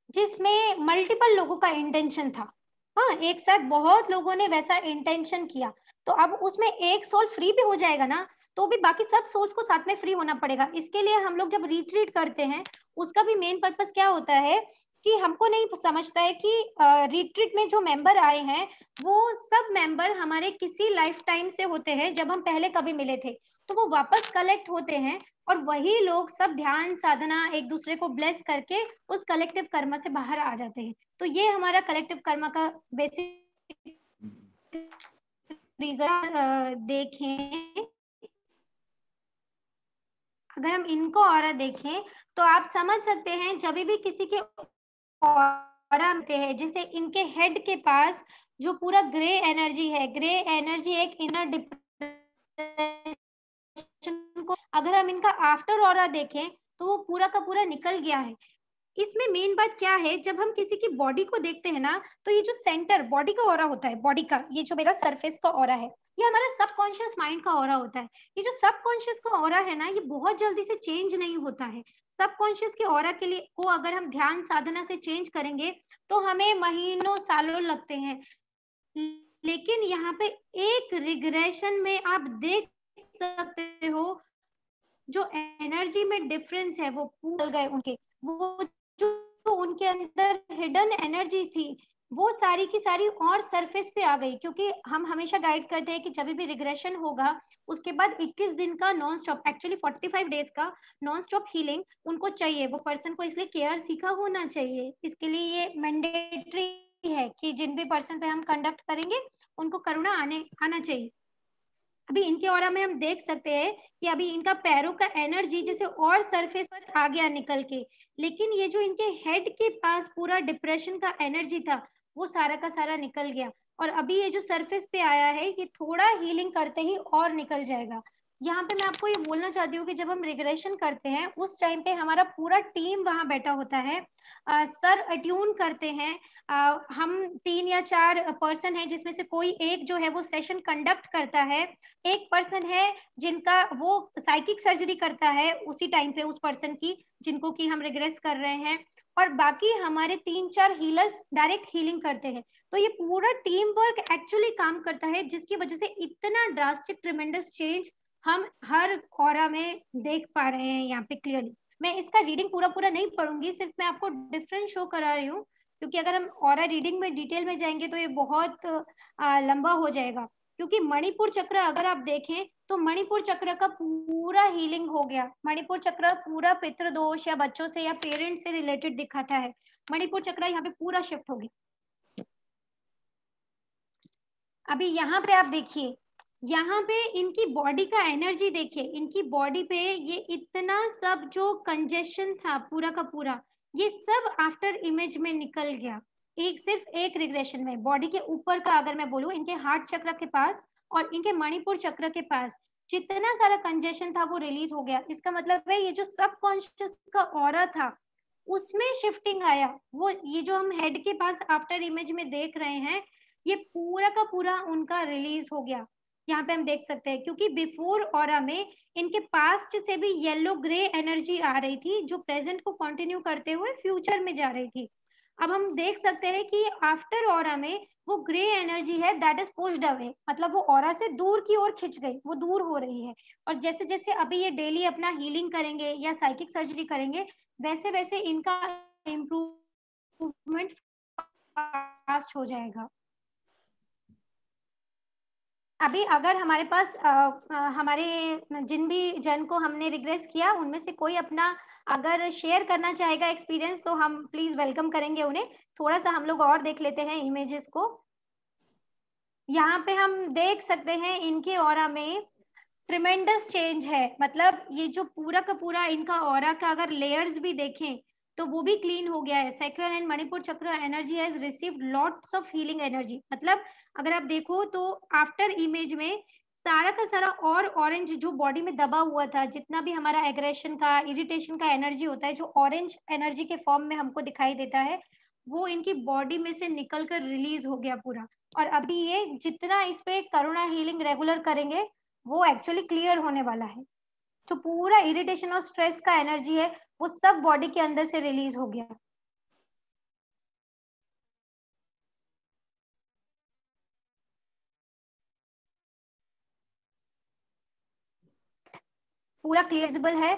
जिसमें मल्टीपल लोगों का इंटेंशन था, हाँ, एक साथ बहुत लोगों ने वैसा इंटेंशन किया, तो अब उसमें एक सोल फ्री भी हो जाएगा ना, तो भी बाकी सब सोल्स को साथ में फ्री होना पड़ेगा। इसके लिए हम लोग जब रिट्रीट करते हैं, उसका भी मेन पर्पस क्या होता है कि हमको नहीं समझता है कि रिट्रीट में जो मेंबर आए हैं वो सब मेंबर हमारे किसी लाइफ टाइम से होते हैं, जब हम पहले कभी मिले थे, तो वो वापस कलेक्ट होते हैं, और वही लोग सब ध्यान साधना एक दूसरे को ब्लेस करके उस कलेक्टिव कर्म से बाहर आ जाते हैं। तो ये हमारा कलेक्टिव कर्म का बेसिक रीजन देखें, अगर हम इनको ऑरा देखें तो आप समझ सकते हैं, जब भी किसी के ऑरा होते हैं, जैसे इनके हेड के पास जो पूरा ग्रे एनर्जी है, ग्रे एनर्जी एक इनर डिप्रेशन को, अगर हम इनका आफ्टर ऑरा देखें तो वो पूरा का पूरा निकल गया है। इसमें मेन बात क्या है, जब हम किसी की बॉडी को देखते हैं ना, तो ये जो सेंटर बॉडी का ऑरा होता है, बॉडी का ये जो मेरा सरफेस का ऑरा है, ये हमारा सबकॉन्शियस माइंड का ऑरा होता है। ये जो सबकॉन्शियस का ऑरा है ना, ये बहुत जल्दी से चेंज नहीं होता है। सबकॉन्शियस के ऑरा के लिए को अगर हम ध्यान साधना से चेंज करेंगे तो हमें महीनों सालों लगते हैं, लेकिन यहाँ पे एक रिग्रेशन में आप देख सकते हो जो एनर्जी में डिफरेंस है वो भूल गए उनके, वो जो उनके अंदर हिडन एनर्जी थी वो सारी की सारी और सरफेस पे आ गई, क्योंकि हम हमेशा गाइड करते हैं कि जब भी रिग्रेशन होगा उसके बाद 21 दिन का नॉन स्टॉप, एक्चुअली 45 डेज का नॉन स्टॉप हीलिंग उनको चाहिए, वो पर्सन को इसलिए केयर सीखा होना चाहिए, इसके लिए ये मैंडेटरी है कि जिन भी पर्सन पे हम कंडक्ट करेंगे उनको करुणा आना चाहिए। अभी इनके ऑरा में हम देख सकते हैं कि अभी इनका पैरों का एनर्जी जैसे और सरफेस पर आ गया निकल के, लेकिन ये जो इनके हेड के पास पूरा डिप्रेशन का एनर्जी था वो सारा का सारा निकल गया, और अभी ये जो सरफेस पे आया है ये थोड़ा हीलिंग करते ही और निकल जाएगा। यहाँ पे मैं आपको ये बोलना चाहती हूँ कि जब हम रिग्रेशन करते हैं उस टाइम पे हमारा पूरा टीम वहां बैठा होता है, सर अट्यून करते हैं, हम 3 या 4 पर्सन है जिसमें से कोई एक जो है वो सेशन कंडक्ट करता है, एक पर्सन है जिनका वो साइकिक सर्जरी करता है उसी टाइम पे उस पर्सन की जिनको कि हम रिग्रेस कर रहे हैं, और बाकी हमारे 3-4 हीलर्स डायरेक्ट हीलिंग करते हैं। तो ये पूरा टीम वर्क एक्चुअली काम करता है, जिसकी वजह से इतना ड्रास्टिक ट्रिमेंडस चेंज हम हर ऑरा में देख पा रहे हैं यहाँ पे क्लियरली। मैं इसका रीडिंग पूरा पूरा नहीं पढ़ूंगी, सिर्फ मैं आपको डिफरेंस शो करा रही हूँ, क्योंकि अगर हम ऑरा रीडिंग में डिटेल में जाएंगे तो ये बहुत लंबा हो जाएगा। क्योंकि मणिपुर चक्र अगर आप देखें तो मणिपुर चक्र का पूरा हीलिंग हो गया, मणिपुर चक्र पूरा पितृदोष या बच्चों से या पेरेंट्स से रिलेटेड दिखाता है, मणिपुर चक्र यहाँ पे पूरा शिफ्ट होगी। अभी यहाँ पे आप देखिए, यहाँ पे इनकी बॉडी का एनर्जी देखिए, इनकी बॉडी पे ये इतना सब जो कंजेशन था पूरा का पूरा, ये सब आफ्टर इमेज में निकल गया, एक सिर्फ एक रिग्रेशन में। बॉडी के ऊपर का अगर मैं बोलूं, इनके हार्ट चक्र के पास और इनके मणिपुर चक्र के पास जितना सारा कंजेशन था वो रिलीज हो गया। इसका मतलब है ये जो सबकॉन्शियस का ऑरा था उसमें शिफ्टिंग आया, वो ये जो हम हेड के पास आफ्टर इमेज में देख रहे हैं ये पूरा का पूरा उनका रिलीज हो गया। यहाँ पे हम देख सकते हैं, क्योंकि बिफोर ऑरा में इनके पास्ट से भी येलो ग्रे एनर्जी आ रही थी जो प्रेजेंट को कंटिन्यू करते हुए फ्यूचर में जा रही थी। अब हम देख सकते हैं कि आफ्टर ऑरा में वो ग्रे एनर्जी है दैट इज पुश्ड अवे, मतलब वो ऑरा से दूर की ओर खिंच गई, वो दूर हो रही है। और जैसे जैसे अभी ये डेली अपना हीलिंग करेंगे या साइकिक सर्जरी करेंगे, वैसे वैसे इनका इम्प्रूवमेंट फास्ट हो जाएगा। अभी अगर हमारे पास हमारे जिन भी जन को हमने रिग्रेस किया उनमें से कोई अपना अगर शेयर करना चाहेगा एक्सपीरियंस, तो हम प्लीज वेलकम करेंगे उन्हें। थोड़ा सा हम लोग और देख लेते हैं इमेजेस को। यहाँ पे हम देख सकते हैं इनके ऑरा में ट्रिमेंडस चेंज है, मतलब ये जो पूरा का पूरा इनका ऑरा का अगर लेयर्स भी देखें तो वो भी क्लीन हो गया है। सैक्रल एंड मणिपुर चक्र energy has received lots of healing energy, मतलब अगर आप देखो तो आफ्टर इमेज में सारा का सारा और ऑरेंज जो बॉडी में दबा हुआ था, जितना भी हमारा एग्रेशन का इरिटेशन का एनर्जी होता है, जो ऑरेंज एनर्जी के फॉर्म में हमको दिखाई देता है, वो इनकी बॉडी में से निकल कर रिलीज हो गया पूरा। और अभी ये जितना इस पे करुणा हीलिंग रेगुलर करेंगे वो एक्चुअली क्लियर होने वाला है। जो पूरा इरिटेशन और स्ट्रेस का एनर्जी है वो सब बॉडी के अंदर से रिलीज हो गया। पूरा क्लियरेबल है।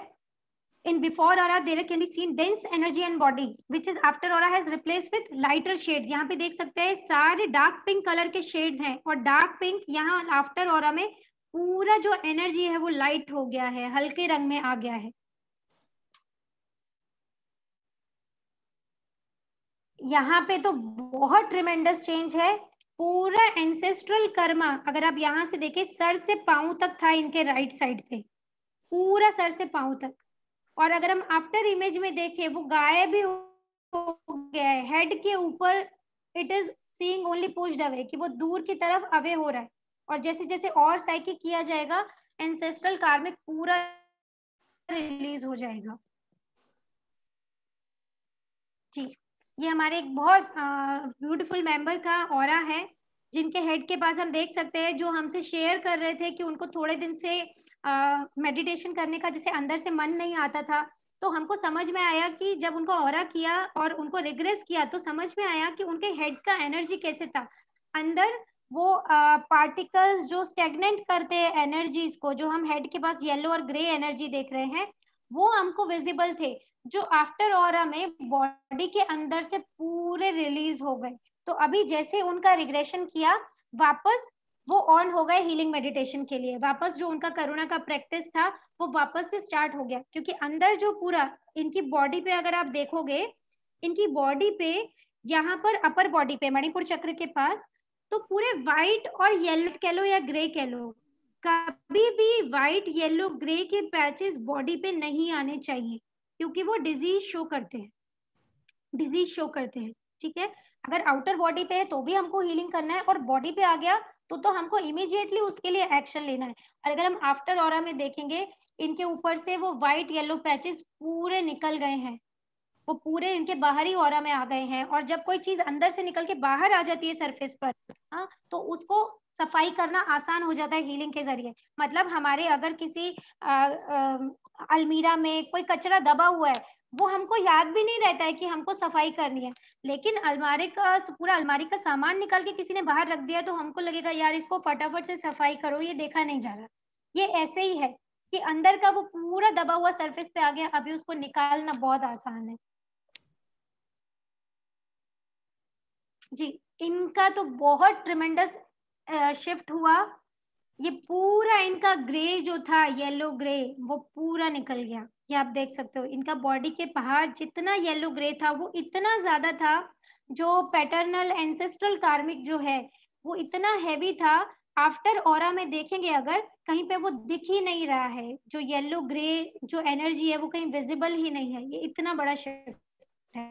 In before aura there can be seen dense energy and body which is after aura has replaced with lighter shades। यहाँ पे देख सकते हैं सारे डार्क पिंक कलर के शेड्स हैं, और डार्क पिंक यहाँ आफ्टर ऑरा में पूरा जो एनर्जी है वो लाइट हो गया है, हल्के रंग में आ गया है। यहाँ पे तो बहुत ट्रिमेंडस चेंज है। पूरा एंसेस्ट्रल कर्मा अगर आप यहाँ से देखें, सर से पांव तक था इनके राइट साइड पे, पूरा सर से पांव तक। और अगर हम आफ्टर इमेज में देखें वो गायब भी हो गया है हेड के ऊपर। It is seeing only pushed away, कि वो दूर की तरफ अवे हो रहा है। और जैसे जैसे और साइकिक किया जाएगा एंसेस्ट्रल कार्मिक पूरा रिलीज हो जाएगा। जी, ये हमारे एक बहुत ब्यूटीफुल मेंबर का ऑरा है, जिनके हेड के पास हम देख सकते हैं, जो हमसे शेयर कर रहे थे कि उनको थोड़े दिन से मेडिटेशन करने का जैसे अंदर से मन नहीं आता था। तो हमको समझ में आया कि जब उनको ऑरा किया और उनको रिग्रेस किया तो समझ में आया कि उनके हेड का एनर्जी कैसे था। अंदर वो पार्टिकल्स जो स्टेगनेंट करते हैं एनर्जीज को, जो हम हेड के पास येलो और ग्रे एनर्जी देख रहे हैं, वो हमको विजिबल थे, जो आफ्टर ऑरा में बॉडी के अंदर से पूरे रिलीज हो गए। तो अभी जैसे उनका रिग्रेशन किया, वापस वो ऑन हो गए हीलिंग मेडिटेशन के लिए। वापस जो उनका करुणा का प्रैक्टिस था वो वापस से स्टार्ट हो गया, क्योंकि अंदर जो पूरा इनकी बॉडी पे अगर आप देखोगे, इनकी बॉडी पे यहाँ पर अपर बॉडी पे मणिपुर चक्र के पास तो पूरे व्हाइट और येलो कह लो या ग्रे कह लो, कभी भी व्हाइट येलो ग्रे के पैचेस बॉडी पे नहीं आने चाहिए, क्योंकि वो डिजीज शो करते हैं, डिजीज शो करते हैं। ठीक है, अगर आउटर बॉडी पे है तो भी हमको हीलिंग करना है, और बॉडी पे आ गया तो हमको इमीडिएटली उसके लिए एक्शन लेना है। और अगर हम आफ्टर ऑरा में देखेंगे, इनके ऊपर से वो व्हाइट येलो पैचेस पूरे निकल गए हैं, वो पूरे इनके बाहरी ऑरा में आ गए हैं। और जब कोई चीज अंदर से निकल के बाहर आ जाती है सरफेस पर, हाँ, तो उसको सफाई करना आसान हो जाता है हीलिंग के जरिए। मतलब हमारे अगर किसी अलमीरा में कोई कचरा दबा हुआ है, वो हमको याद भी नहीं रहता है कि हमको सफाई करनी है, लेकिन अलमारी का पूरा अलमारी का सामान निकाल के किसी ने बाहर रख दिया तो हमको लगेगा यार इसको फटाफट से सफाई करो, ये देखा नहीं जा रहा। ये ऐसे ही है कि अंदर का वो पूरा दबा हुआ सरफेस पे आ गया, अभी उसको निकालना बहुत आसान है। जी, इनका तो बहुत ट्रिमेंडस शिफ्ट हुआ। ये पूरा इनका ग्रे जो था, येलो ग्रे, वो पूरा निकल गया। ये आप देख सकते हो, इनका बॉडी के बाहर जितना येलो ग्रे था वो इतना ज्यादा था, जो पैटर्नल एंसेस्ट्रल कार्मिक जो है वो इतना हैवी था। आफ्टर ऑरा में देखेंगे अगर, कहीं पे वो दिख ही नहीं रहा है, जो येलो ग्रे जो एनर्जी है वो कहीं विजिबल ही नहीं है। ये इतना बड़ा शिफ्ट है।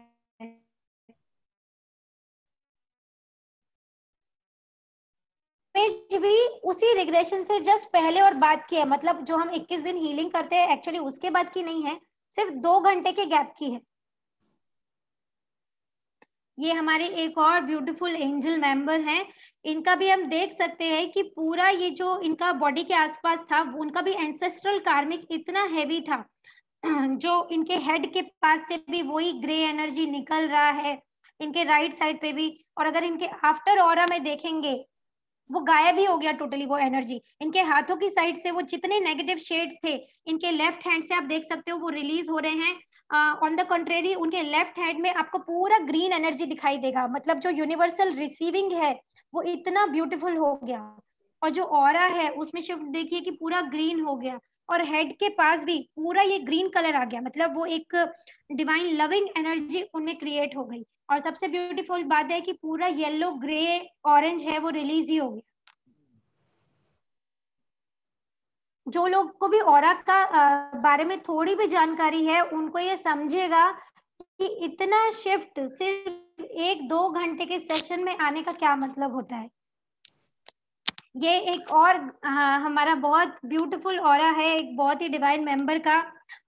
पेज भी उसी रिग्रेशन से जस्ट पहले और बाद की है, मतलब जो हम 21 दिन हीलिंग करते हैं एक्चुअली उसके बाद की नहीं है, सिर्फ 2 घंटे के गैप की है। ये हमारे एक और ब्यूटीफुल एंजल मेंबर हैं, इनका भी हम देख सकते हैं कि पूरा ये जो इनका बॉडी के आसपास था उनका भी एंसेस्ट्रल कार्मिक इतना हैवी था, जो इनके हेड के पास से भी वही ग्रे एनर्जी निकल रहा है। इनके राइट साइड पे भी, और अगर इनके आफ्टर ऑरा में देखेंगे वो गायब ही हो गया टोटली वो एनर्जी। इनके हाथों की साइड से वो जितने नेगेटिव शेड्स थे इनके लेफ्ट हैंड से आप देख सकते हो वो रिलीज हो रहे हैं। ऑन द कंट्रेरी उनके लेफ्ट हैंड में आपको पूरा ग्रीन एनर्जी दिखाई देगा, मतलब जो यूनिवर्सल रिसीविंग है वो इतना ब्यूटीफुल हो गया। और जो ऑरा है उसमें शिफ्ट देखिए कि पूरा ग्रीन हो गया, और हेड के पास भी पूरा ये ग्रीन कलर आ गया, मतलब वो एक डिवाइन लविंग एनर्जी उनमें क्रिएट हो गई। और सबसे ब्यूटीफुल बात है कि पूरा येलो ग्रे ऑरेंज है वो रिलीज ही हो गया। जो लोग को भी ऑरा का बारे में थोड़ी भी जानकारी है उनको ये समझेगा कि इतना शिफ्ट सिर्फ 1-2 घंटे के सेशन में आने का क्या मतलब होता है। ये एक और हमारा बहुत ब्यूटीफुल ऑरा है, एक बहुत ही डिवाइन मेंबर का।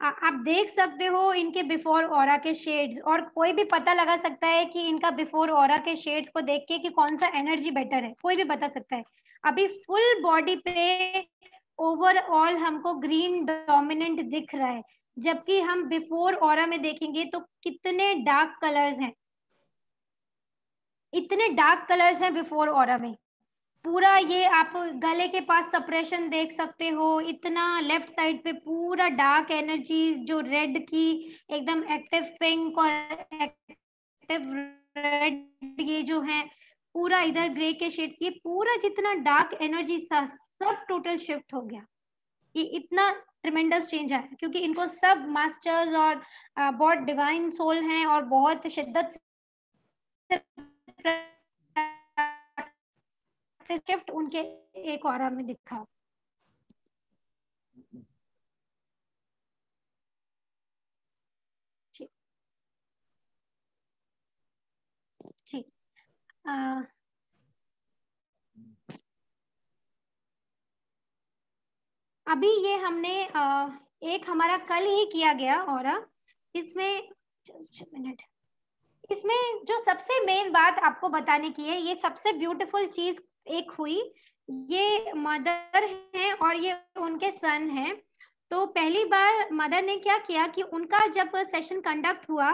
आप देख सकते हो इनके बिफोर ऑरा के शेड्स, और कोई भी पता लगा सकता है कि इनका बिफोर ऑरा के शेड्स को देख के कि कौन सा एनर्जी बेटर है, कोई भी बता सकता है। अभी फुल बॉडी पे ओवरऑल हमको ग्रीन डोमिनेंट दिख रहा है, जबकि हम बिफोर ऑरा में देखेंगे तो कितने डार्क कलर्स हैं, इतने डार्क कलर्स हैं बिफोर ऑरा में। पूरा ये आप गले के पास सप्रेशन देख सकते हो, इतना लेफ्ट साइड पे पूरा डार्क एनर्जी, जो रेड की एकदम एक्टिव पिंक और एक्टिव रेड ये जो है पूरा इधर ग्रे के शेड्स, ये पूरा जितना डार्क एनर्जी था सब टोटल शिफ्ट हो गया। ये इतना ट्रिमेंडस चेंज आया क्योंकि इनको सब मास्टर्स और बहुत डिवाइन सोल हैं और बहुत शिद्दत से शिफ्ट उनके एक ऑरा में दिखा। ठीक। अभी ये हमने एक हमारा कल ही किया गया ऑरा, इसमें जस्ट मिनट, इसमें जो सबसे मेन बात आपको बताने की है, ये सबसे ब्यूटीफुल चीज एक हुई, ये मदर है और ये उनके सन है। तो पहली बार मदर ने क्या किया कि उनका जब सेशन कंडक्ट हुआ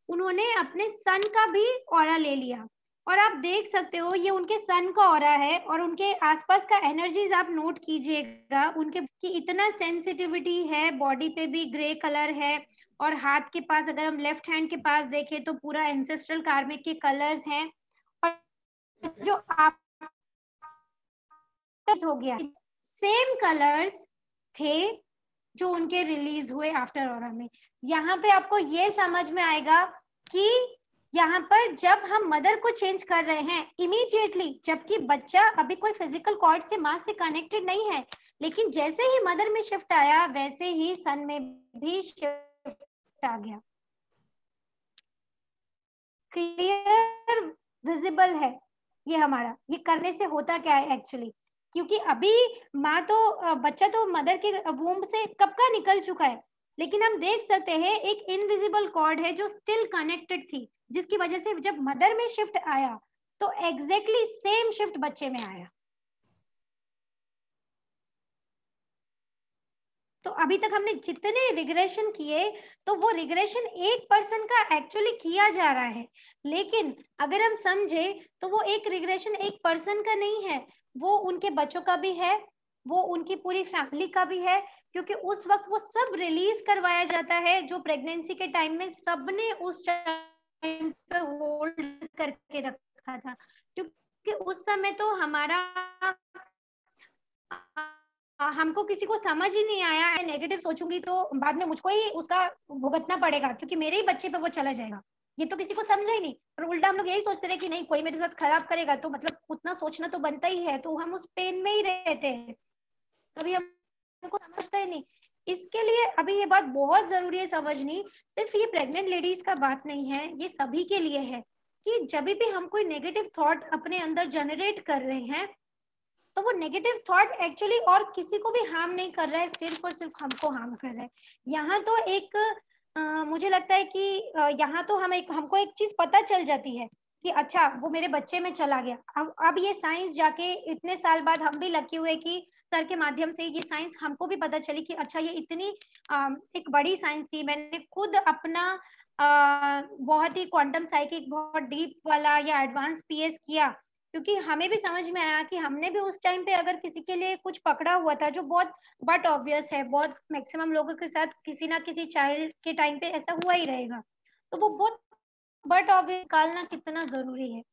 उन्होंने अपने सन का भी ऑरा ले लिया, और आप देख सकते हो ये उनके सन का ऑरा है, और उनके आसपास का एनर्जीज आप नोट कीजिएगा उनके कि इतना सेंसिटिविटी है, बॉडी पे भी ग्रे कलर है, और हाथ के पास अगर हम लेफ्ट हैंड के पास देखें तो पूरा एंसेस्ट्रल कार्मिक के कलर्स हैं, और जो आप हो गया सेम कलर्स थे जो उनके रिलीज हुए आफ्टर ऑरा में। यहाँ पे आपको ये समझ में आएगा कि यहाँ पर जब हम मदर को चेंज कर रहे हैं इमीडिएटली, जबकि बच्चा अभी कोई फिजिकल कॉर्ड से माँ से कनेक्टेड नहीं है, लेकिन जैसे ही मदर में शिफ्ट आया वैसे ही सन में भी शिफ्ट आ गया। क्लियर विजिबल है ये हमारा, ये करने से होता क्या है एक्चुअली, क्योंकि अभी माँ तो बच्चा तो मदर के वूम्ब से कब का निकल चुका है, लेकिन हम देख सकते हैं एक इनविजिबल कॉर्ड है जो स्टिल कनेक्टेड थी, जिसकी वजह से जब मदर में शिफ्ट आया तो एग्जैक्टली सेम शिफ्ट बच्चे में आया। तो अभी तक हमने जितने रिग्रेशन किए तो वो रिग्रेशन एक पर्सन का एक्चुअली किया जा रहा है, लेकिन अगर हम समझे तो वो एक रिग्रेशन एक पर्सन का नहीं है, वो उनके बच्चों का भी है, वो उनकी पूरी फैमिली का भी है, क्योंकि उस वक्त वो सब रिलीज करवाया जाता है जो प्रेगनेंसी के टाइम में सबने उस टाइम पे होल्ड करके रखा था, क्योंकि उस समय तो हमारा हमको किसी को समझ ही नहीं आया, नेगेटिव सोचूंगी तो बाद में मुझको ही उसका भुगतना पड़ेगा क्योंकि मेरे ही बच्चे पे वो चला जाएगा, ये तो किसी को समझा ही नहीं। और उल्टा हम लोग यही सोचते रहे कि नहीं कोई मेरे साथ खराब करेगा तो मतलब उतना सोचना तो बनता ही है, तो हम उस पेन में ही रहते हैं, कभी हमको समझता ही नहीं। इसके लिए अभी ये बात बहुत जरूरी है समझनी, सिर्फ ये प्रेग्नेंट लेडीज का बात नहीं है, ये सभी के लिए है कि जब भी हम कोई नेगेटिव थॉट अपने अंदर जनरेट कर रहे हैं तो वो नेगेटिव थॉट एक्चुअली और किसी को भी हार्म नहीं कर रहा है, सिर्फ और सिर्फ हमको हार्म कर रहा है। यहाँ तो एक मुझे लगता है कि यहाँ तो हमको एक चीज पता चल जाती है कि अच्छा वो मेरे बच्चे में चला गया। अब ये साइंस जाके इतने साल बाद हम भी लकी हुए कि सर के माध्यम से ये साइंस हमको भी पता चली कि अच्छा ये इतनी एक बड़ी साइंस थी। मैंने खुद अपना बहुत ही क्वांटम साइकिक, बहुत डीप वाला या एडवांस पीएस किया, क्योंकि हमें भी समझ में आया कि हमने भी उस टाइम पे अगर किसी के लिए कुछ पकड़ा हुआ था जो बहुत बट ऑब्वियस है, बहुत मैक्सिमम लोगों के साथ किसी ना किसी चाइल्ड के टाइम पे ऐसा हुआ ही रहेगा, तो वो बहुत बट ऑब्वियस निकालना कितना जरूरी है।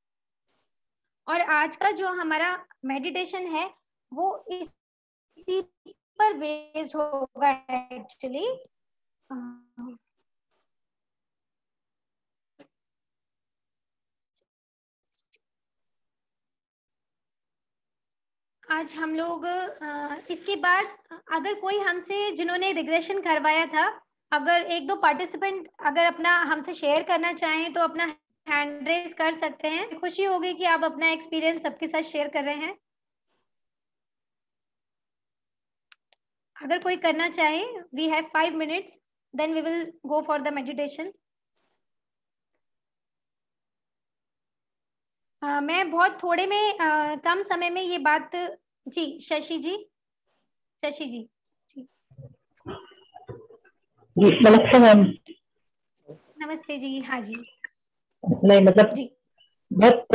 और आज का जो हमारा मेडिटेशन है वो इसी पर बेस्ड होगा एक्चुअली। आज हम लोग इसके बाद अगर कोई हमसे जिन्होंने रिग्रेशन करवाया था, अगर एक दो पार्टिसिपेंट अगर अपना हमसे शेयर करना चाहें तो अपना हैंड रेज कर सकते हैं। खुशी होगी कि आप अपना एक्सपीरियंस सबके साथ शेयर कर रहे हैं। अगर कोई करना चाहे, we have 5 minutes, then we will go for the meditation. मैं बहुत थोड़े में कम समय में ये बात, जी शशि जी, शशि जी जी जी नमस्ते मैम। नमस्ते जी। हाँ जी नहीं मतलब जी बहुत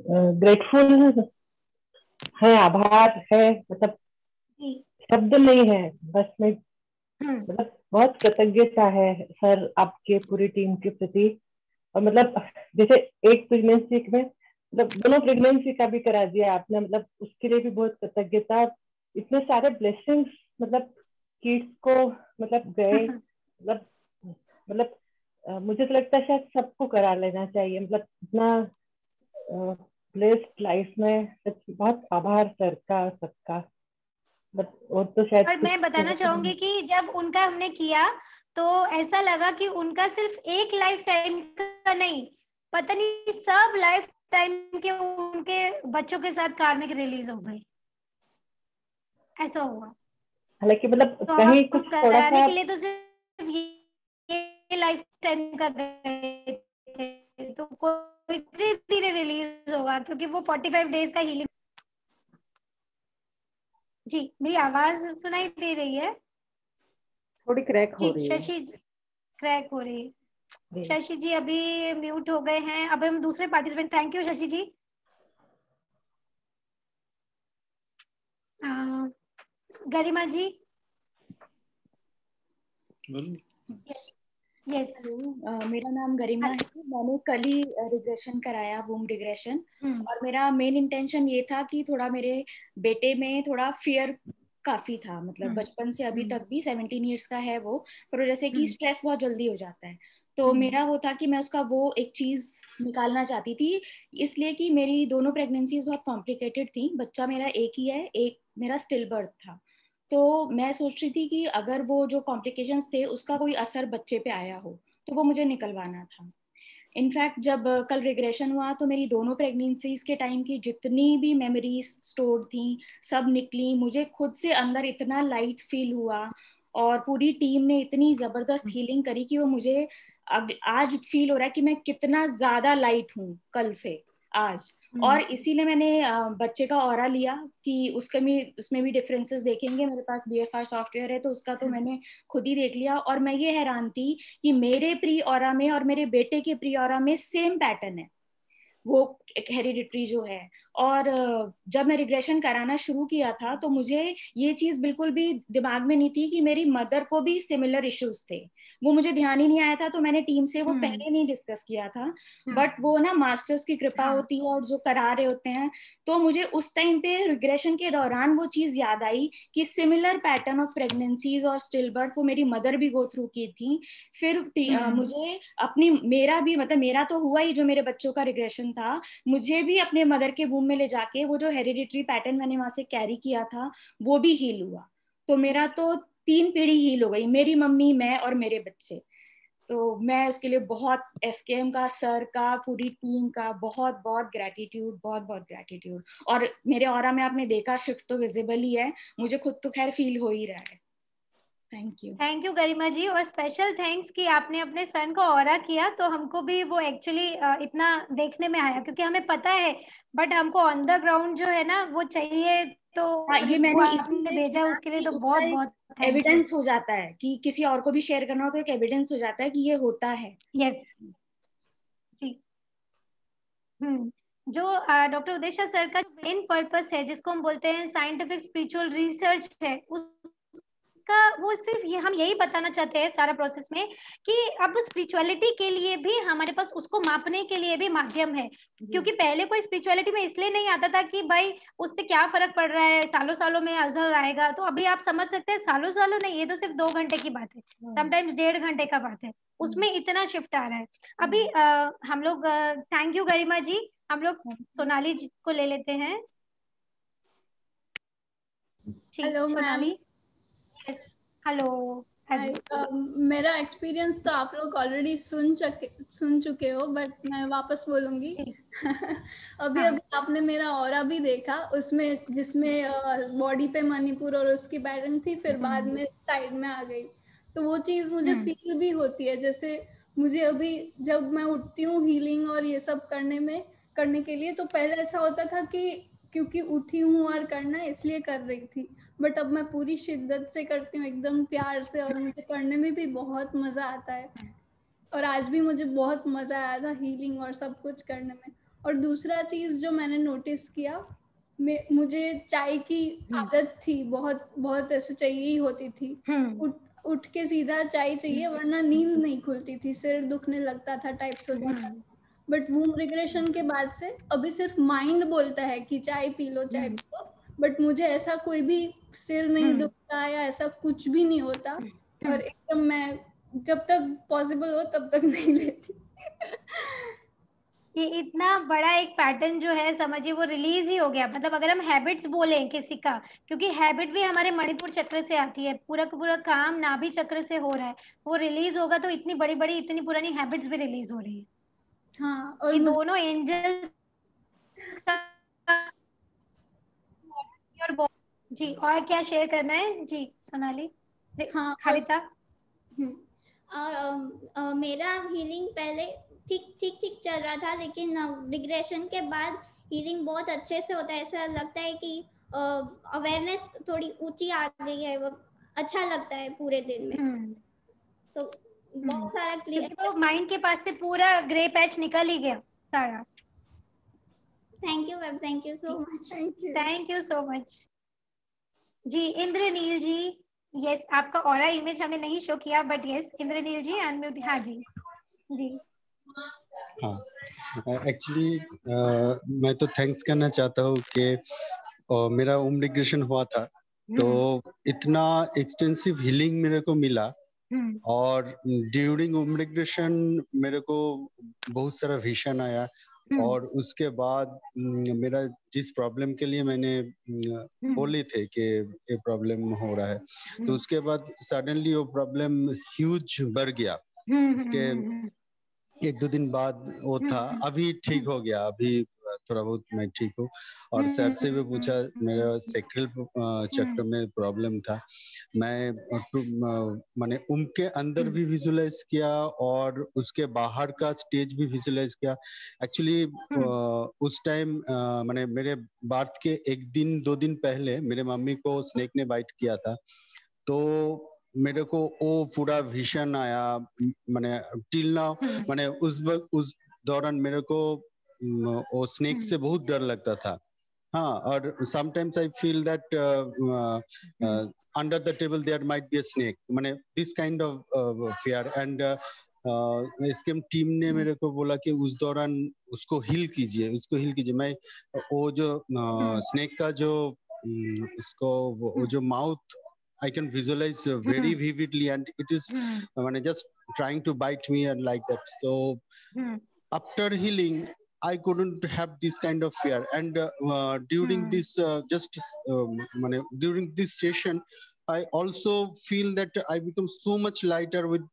ग्रेटफुल है, आभार है, मतलब जी शब्द नहीं है, बस मैं हम्म मतलब बहुत कृतज्ञता है सर आपके पूरी टीम के प्रति। और मतलब जैसे एक प्रेगनेंसी में मतलब दोनों प्रेगनेंसी का भी करा दिया आपने, मतलब उसके लिए भी बहुत कृतज्ञता। इतने सारे ब्लेसिंग्स मतलब किड्स को मतलब गए, मतलब मुझे तो लगता है शायद सबको करा लेना चाहिए, मतलब इतना ब्लेस्ड लाइफ में। सच बहुत आभार सर का, सबका। बट वो तो शायद और कुछ मैं बताना चाहूंगी कि जब उनका हमने किया तो ऐसा लगा कि उनका सिर्फ एक लाइफ टाइम का नहीं, पता नहीं सब लाइफ टाइम के उनके बच्चों के साथ कार्मिक रिलीज हो गई, ऐसा हुआ। हालांकि मतलब तो कहीं हम कुछ थोड़ा कराने सा के लिए तो सिर्फ ये लाइफ टाइम का गए थे, तो कोई धीरे धीरे रिलीज होगा क्योंकि वो 45 डेज का हीलिंग। जी मेरी आवाज सुनाई दे रही है? थोड़ी क्रैक हो जी रही है। शशि, क्रैक हो रही है। जी। शशि जी अभी म्यूट हो गए हैं। अब हम दूसरे participant, thank you Shashi ji. Garima ji. Yes yes. Hello, मेरा नाम गरिमा है। मैंने कल ही रिग्रेशन कराया, वूम रिग्रेशन। और मेरा मेन इंटेंशन ये था कि थोड़ा मेरे बेटे में थोड़ा फियर काफी था, मतलब बचपन से अभी तक भी 17 ईयर्स का है वो, पर जैसे कि स्ट्रेस बहुत जल्दी हो जाता है। तो मेरा वो था कि मैं उसका वो एक चीज निकालना चाहती थी, इसलिए कि मेरी दोनों प्रेगनेंसीज बहुत कॉम्प्लिकेटेड थी। बच्चा मेरा एक ही है, एक मेरा स्टिल बर्थ था। तो मैं सोच रही थी कि अगर वो जो कॉम्प्लिकेशंस थे उसका कोई असर बच्चे पे आया हो तो वो मुझे निकलवाना था। इनफैक्ट जब कल रिग्रेशन हुआ तो मेरी दोनों प्रेगनेंसीज के टाइम की जितनी भी मेमोरीज स्टोर्ड थी सब निकली। मुझे खुद से अंदर इतना लाइट फील हुआ और पूरी टीम ने इतनी जबरदस्त हीलिंग करी कि वो मुझे आज फील हो रहा है कि मैं कितना ज्यादा लाइट हूँ कल से आज। और इसीलिए मैंने बच्चे का ऑरा लिया कि उसमें भी डिफरेंसेस देखेंगे। मेरे पास BFR सॉफ्टवेयर है तो उसका तो मैंने खुद ही देख लिया और मैं ये हैरान थी कि मेरे प्री ऑरा में और मेरे बेटे के प्री ऑरा में सेम पैटर्न है, वो एक हेरिडिटरी जो है। और जब मैं रिग्रेशन कराना शुरू किया था तो मुझे ये चीज बिल्कुल भी दिमाग में नहीं थी कि मेरी मदर को भी सिमिलर इश्यूज थे। वो मुझे ध्यान ही नहीं आया था, तो मैंने टीम से वो पहले नहीं डिस्कस किया था। बट वो ना मास्टर्स की कृपा होती है और जो करा रहे होते हैं, तो मुझे उस टाइम पे रिग्रेशन के दौरान वो चीज याद आई कि सिमिलर पैटर्न ऑफ प्रेगनेंसीज और स्टिल बर्थ वो मेरी मदर भी गो थ्रू की थी। फिर मुझे अपनी मेरा भी मतलब मेरा तो हुआ ही जो मेरे बच्चों का रिग्रेशन था, मुझे भी अपने मदर के वूम में ले जाके वो जो हेरिडिटरी पैटर्न मैंने वहां से कैरी किया था वो भी हील हुआ। तो मेरा तो 3 पीढ़ी हील हो गई, मेरी मम्मी, मैं और मेरे बच्चे। तो मैं उसके लिए बहुत SKM का, सर का, पूरी टीम का बहुत बहुत ग्रेटिट्यूड, बहुत बहुत ग्रेटिट्यूड। और मेरे ऑरा में आपने देखा शिफ्ट तो विजिबल ही है, मुझे खुद तो खैर फील हो ही रहा है। थैंक यू गरिमा जी, और स्पेशल थैंक्स कि आपने अपने सन को ऑरा किया, तो हमको भी वो एक्चुअली इतना देखने में आया, क्योंकि हमें पता है बट हमको ऑन द ग्राउंड जो है ना वो चाहिए, तो ये वो मैंने आपने भेजा उसके लिए तो बहुत बहुत एविडेंस हो जाता है कि किसी और को भी शेयर करना हो तो एक एविडेंस हो जाता है कि ये होता है। यस जी। जो डॉक्टर उदेशा सर का मेन पर्पस है, जिसको हम बोलते हैं साइंटिफिक स्पिरिचुअल रिसर्च है, उसका वो सिर्फ ये हम यही बताना चाहते हैं सारा प्रोसेस में कि अब स्पिरिचुअलिटी के लिए भी हमारे पास उसको मापने के लिए भी माध्यम है। क्योंकि पहले कोई स्पिरिचुअलिटी में इसलिए नहीं आता था कि भाई उससे क्या फर्क पड़ रहा है, सालों सालों में अजहर आएगा, तो अभी आप समझ सकते हैं सालों सालों नहीं, ये तो सिर्फ 2 घंटे की बात है, समटाइम्स 1.5 घंटे का बात है, उसमें इतना शिफ्ट आ रहा है अभी। हम लोग थैंक यू गरिमा जी, हम लोग सोनाली जी को ले लेते हैं। Hello Sonali, yes hello. मेरा एक्सपीरियंस तो आप लोग ऑलरेडी सुन चुके हो, बट मैं वापस बोलूंगी। अभी आपने मेरा ऑरा भी देखा, उसमें जिसमें बॉडी पे मणिपुर और उसकी पैटर्न थी, फिर बाद में साइड में आ गई, तो वो चीज मुझे फील भी होती है। जैसे मुझे अभी जब मैं उठती हूँ हीलिंग और ये सब करने के लिए, तो पहले ऐसा होता था कि क्योंकि उठी हूँ और करना है इसलिए कर रही थी, बट अब मैं पूरी शिद्दत से करती हूँ, एकदम प्यार से, और मुझे करने में भी बहुत मजा आता है। और आज भी मुझे बहुत मजा आया था हीलिंग और सब कुछ करने में। और दूसरा चीज जो मैंने नोटिस किया, मुझे चाय की आदत थी, बहुत बहुत ऐसे चाहिए ही होती थी, उठ के सीधा चाय चाहिए, वरना नींद नहीं खुलती थी, सिर दुखने लगता था, टाइप्स हो जाता था। बट वूम रिग्रेशन के बाद से अभी सिर्फ माइंड बोलता है कि चाय पी लो, चाय पी लो, बट मुझे ऐसा कोई भी सिर नहीं दुखता या ऐसा कुछ भी नहीं होता। और एकदम मैं जब तक पॉसिबल हो तब तक नहीं लेती। ये इतना बड़ा एक पैटर्न जो है, समझिए वो रिलीज ही हो गया। मतलब अगर हम हैबिट्स बोलें किसी का, क्योंकि हैबिट भी हमारे मणिपुर चक्र से आती है, पूरा का पूरा काम नाभि चक्र से हो रहा है, वो रिलीज होगा तो इतनी बड़ी बड़ी इतनी पुरानी हैबिट्स भी रिलीज हो रही है। हाँ, और ये दोनों एंजल्स जी। और क्या शेयर करना है जी सोनाली? हाँ, हरिता। और मेरा हीलिंग पहले ठीक चल रहा था, लेकिन रिग्रेशन के बाद हीलिंग बहुत अच्छे से होता है। ऐसा लगता है कि अवेयरनेस थोड़ी ऊंची आ गई है, वो अच्छा लगता है पूरे दिन में। तो बहुत सारा क्लियर, तो माइंड के पास से पूरा ग्रे पैच निकल ही गया सारा। Thank you ma'am, thank you so much. Thank you so much जी। इंद्रनील जी, यस आपका ऑरा इमेज हमने नहीं शो किया, but yes Indranil ji unmute. हाँ जी जी। हाँ, एक्चुअली मैं तो थैंक्स करना चाहता हूँ कि मेरा वूम रिग्रेशन हुआ था, तो इतना एक्सटेंसिव हीलिंग मेरे को मिला, और ड्यूरिंग वूम रिग्रेशन मेरे को बहुत सारा विजन आया, और उसके बाद मेरा जिस प्रॉब्लम के लिए मैंने बोले थे कि ये प्रॉब्लम हो रहा है, तो उसके बाद सडनली वो प्रॉब्लम ह्यूज बढ़ गया। उसके 1-2 दिन बाद वो था, अभी ठीक हो गया, अभी थोड़ा बहुत मैं ठीक हूँ। और सर से भी पूछा, मेरा सेक्रल चक्र में प्रॉब्लम था, मैं माने उनके अंदर भी विजुलाइज किया और उसके बाहर का स्टेज भी विजुलाइज किया। एक्चुअली उस टाइम माने मेरे बर्थ के 1-2 दिन पहले मेरे मम्मी को स्नेक ने बाइट किया था, तो मेरे को वो पूरा विजन आया। माने टिल नाउ, माने उस दौरान मेरे को वो स्नेक से बहुत डर लगता था। हाँ, और sometimes I feel that under the table there might be a snake, माने this kind of fear. And इसके टीम ने मेरे को बोला कि उस दौरान उसको हील कीजिए। मैं वो जो स्नेक का जो उसको वो जो mouth I can visualize very vividly, and it is when I just trying to bite me and like that. So after healing, I couldn't have this kind of fear. And during this during this session, I also feel that I become so much lighter with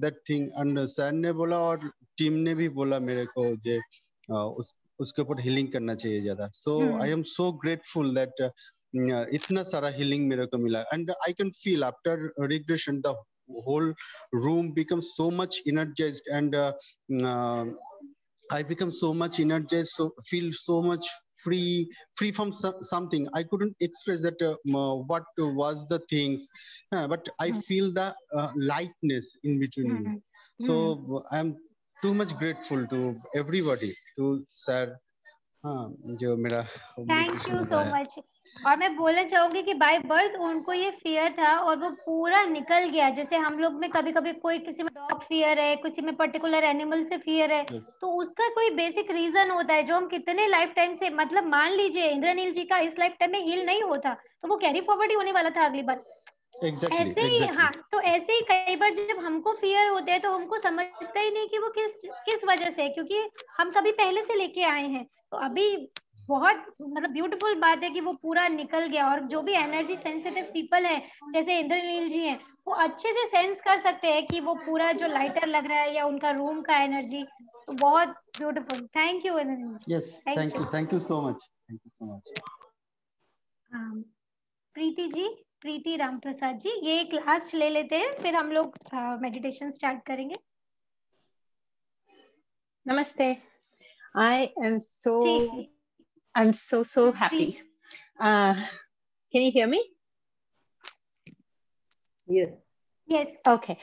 that thing. And sir ने बोला और team ने भी बोला मेरे को जे उसके ऊपर healing करना चाहिए ज़्यादा. So I am so grateful that इतना सारा healing मेरे को मिला, and I can feel after regression the whole room becomes so much energized, and I become so much energized, so feel so much free from something I couldn't express that what was the things, but I feel the lightness in between me. So I'm too much grateful to everybody, to sir, जो मेरा thank you meditation सो बताया। Much. और मैं बोलना चाहूंगी कि by birth उनको ये फियर था और वो पूरा निकल गया। जैसे हम लोग में कभी कभी कोई किसी में डॉग फियर है, किसी में पर्टिकुलर एनिमल से फियर है, Yes. तो उसका कोई बेसिक रीजन होता है जो हम कितने लाइफ टाइम से, मतलब मान लीजिए इंद्रनील जी का इस लाइफ टाइम में हील नहीं होता तो वो कैरी फॉरवर्ड ही होने वाला था अगली बार। Exactly, ऐसे ही exactly. हाँ, तो ऐसे ही कई बार जब हमको फियर होते हैं तो हमको समझता ही नहीं कि वो किस वजह से है, क्योंकि हम कभी पहले से लेके आए हैं। तो अभी बहुत मतलब ब्यूटीफुल बात है कि वो पूरा निकल गया। और जो भी एनर्जी सेंसिटिव पीपल है जैसे इंद्रनील जी हैं, वो अच्छे से सेंस कर सकते हैं कि वो पूरा जो लाइटर लग रहा है या उनका रूम का एनर्जी, तो बहुत beautiful. Thank you Indranil ji. Yes, thank you so much, thank you so much. Preeti ji, Preeti Ram Prasad ji, ये एक लास्ट ले लेते हैं, फिर हम लोग मेडिटेशन स्टार्ट करेंगे। Namaste. I'm so happy. Can you hear me? Yes. Yes. Okay.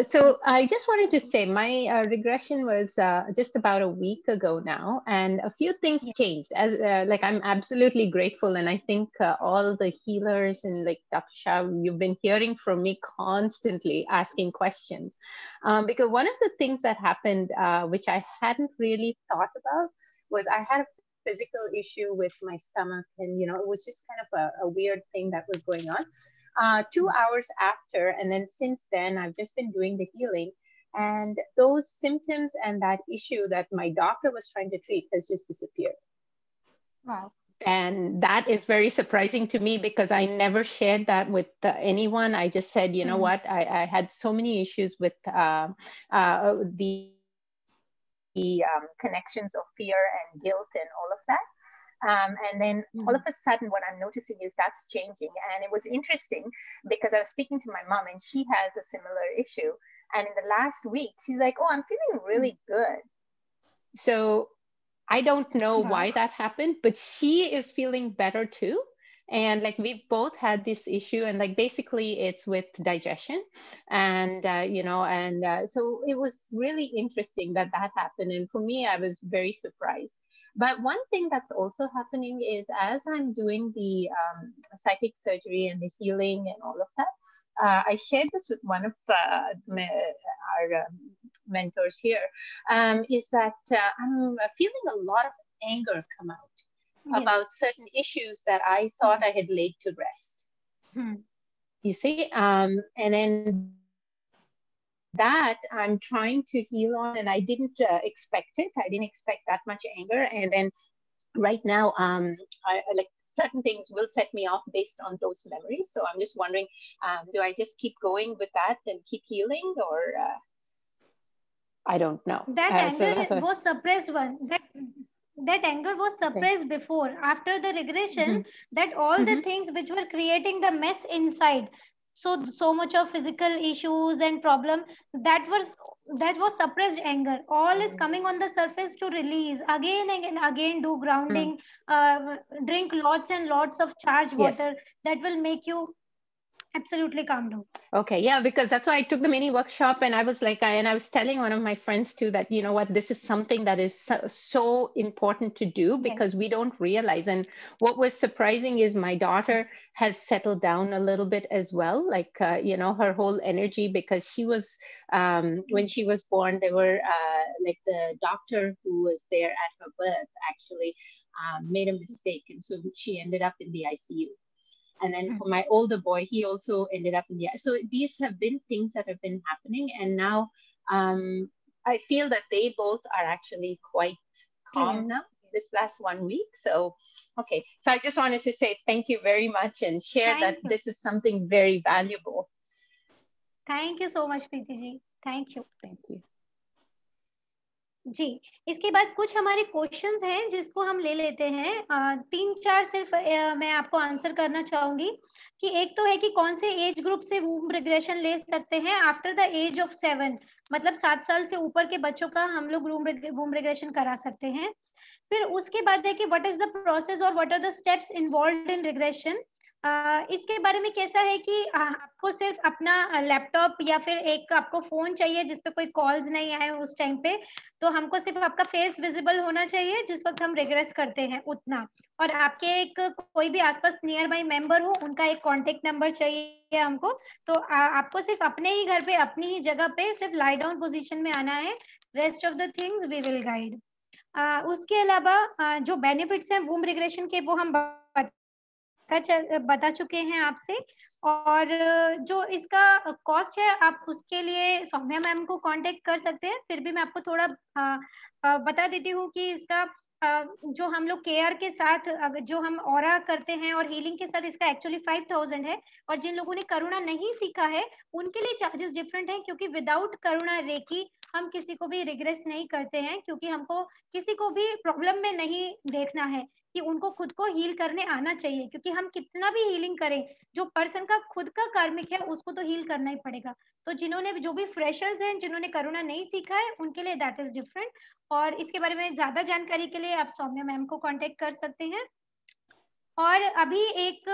So I just wanted to say my regression was just about a week ago now, and a few things changed. As like I'm absolutely grateful, and I think all the healers and like Dr. Shah, you've been hearing from me constantly asking questions, because one of the things that happened, which I hadn't really thought about, was I had a physical issue with my stomach, and it was just kind of a weird thing that was going on. 2 hours after, and then since then, I've just been doing the healing, and those symptoms and that issue that my doctor was trying to treat has just disappeared. Wow. And that is very surprising to me because I never shared that with anyone. I just said, you know what, I had so many issues with the connections of fear and guilt and all of that. And then all of a sudden, what I'm noticing is that's changing. And it was interesting because I was speaking to my mom and she has a similar issue. And in the last week, she's like, oh, I'm feeling really good. So I don't know why that happened, but she is feeling better too. And like we've both had this issue, and like basically it's with digestion, and so it was really interesting that happened. And for me, I was very surprised. But one thing that's also happening is as I'm doing the psychic surgery and the healing and all of that, I shared this with one of our mentors here, is that I'm feeling a lot of anger come out about certain issues that I thought I had laid to rest. You see, and then that I'm trying to heal on, and I didn't expect it. I didn't expect that much anger. And then right now, I like certain things will set me off based on those memories. So I'm just wondering, do I just keep going with that and keep healing, or I don't know. That anger was suppressed one. That anger was suppressed before. After the regression, that all the things which were creating the mess inside, so much of physical issues and problem, that was suppressed anger. All is coming on the surface to release again and again. Do grounding, drink lots and lots of charged water. That will make you absolutely calm down. Okay, yeah, because that's why I took the mini workshop, and I was like, and I was telling one of my friends too that, you know what, this is something that is so important to do because we don't realize. And what was surprising is my daughter has settled down a little bit as well, like, her whole energy, because she was, when she was born, there were like the doctor who was there at her birth actually made a mistake. And so she ended up in the ICU. And then for my older boy, he also ended up in the. So these have been things that have been happening. And now I feel that they both are actually quite calm now this last 1 week. So, okay. So I just wanted to say thank you very much and share that this is something very valuable. Thank you so much, Preeti ji. Thank you. Thank you. जी, इसके बाद कुछ हमारे questions हैं जिसको हम ले लेते हैं। 3-4 सिर्फ मैं आपको आंसर करना चाहूंगी कि एक तो है कि कौन से एज ग्रुप से वूम्ब रिग्रेशन ले सकते हैं आफ्टर द एज ऑफ 7, मतलब 7 साल से ऊपर के बच्चों का हम लोग वूम्ब रिग्रेशन करा सकते हैं। फिर उसके बाद है कि व्हाट इज द प्रोसेस और what are the steps involved in regression. इसके बारे में कैसा है कि आपको सिर्फ अपना लैपटॉप या फिर एक आपको फोन चाहिए जिसपे कोई कॉल्स नहीं आए उस टाइम पे, तो हमको सिर्फ आपका फेस विजिबल होना चाहिए जिस वक्त हम रिग्रेस करते हैं उतना, और आपके एक कोई भी आसपास नियर बाई मेंबर हो उनका एक कांटेक्ट नंबर चाहिए हमको। तो आपको सिर्फ अपने ही घर पे अपनी ही जगह पे सिर्फ लाई डाउन पोजीशन में आना है, rest of the things we will guide. उसके अलावा जो बेनिफिट्स हैं वूम्ब रिग्रेशन के वो हम बता चुके हैं आपसे, और जो इसका कॉस्ट है आप उसके लिए सौम्या मैम को कांटेक्ट कर सकते हैं। फिर भी मैं आपको थोड़ा बता देती हूँ कि इसका जो हम लोग केयर के साथ जो हम ऑरा करते हैं और हीलिंग के साथ इसका एक्चुअली 5000 है, और जिन लोगों ने करुणा नहीं सीखा है उनके लिए चार्जेस डिफरेंट हैं, क्योंकि विदाउट करुणा रेकी हम किसी को भी रिग्रेस नहीं करते हैं, क्योंकि हमको किसी को भी प्रॉब्लम में नहीं देखना है कि उनको खुद को हील करने आना चाहिए, क्योंकि हम कितना भी हीलिंग करें जो पर्सन का खुद का कार्मिक है उसको तो हील करना ही पड़ेगा। तो जिन्होंने जो भी फ्रेशर्स हैं जिन्होंने करुणा नहीं सीखा है उनके लिए दैट इज डिफरेंट, और इसके बारे में ज्यादा जानकारी के लिए आप सौम्या मैम को कांटेक्ट कर सकते हैं। और अभी एक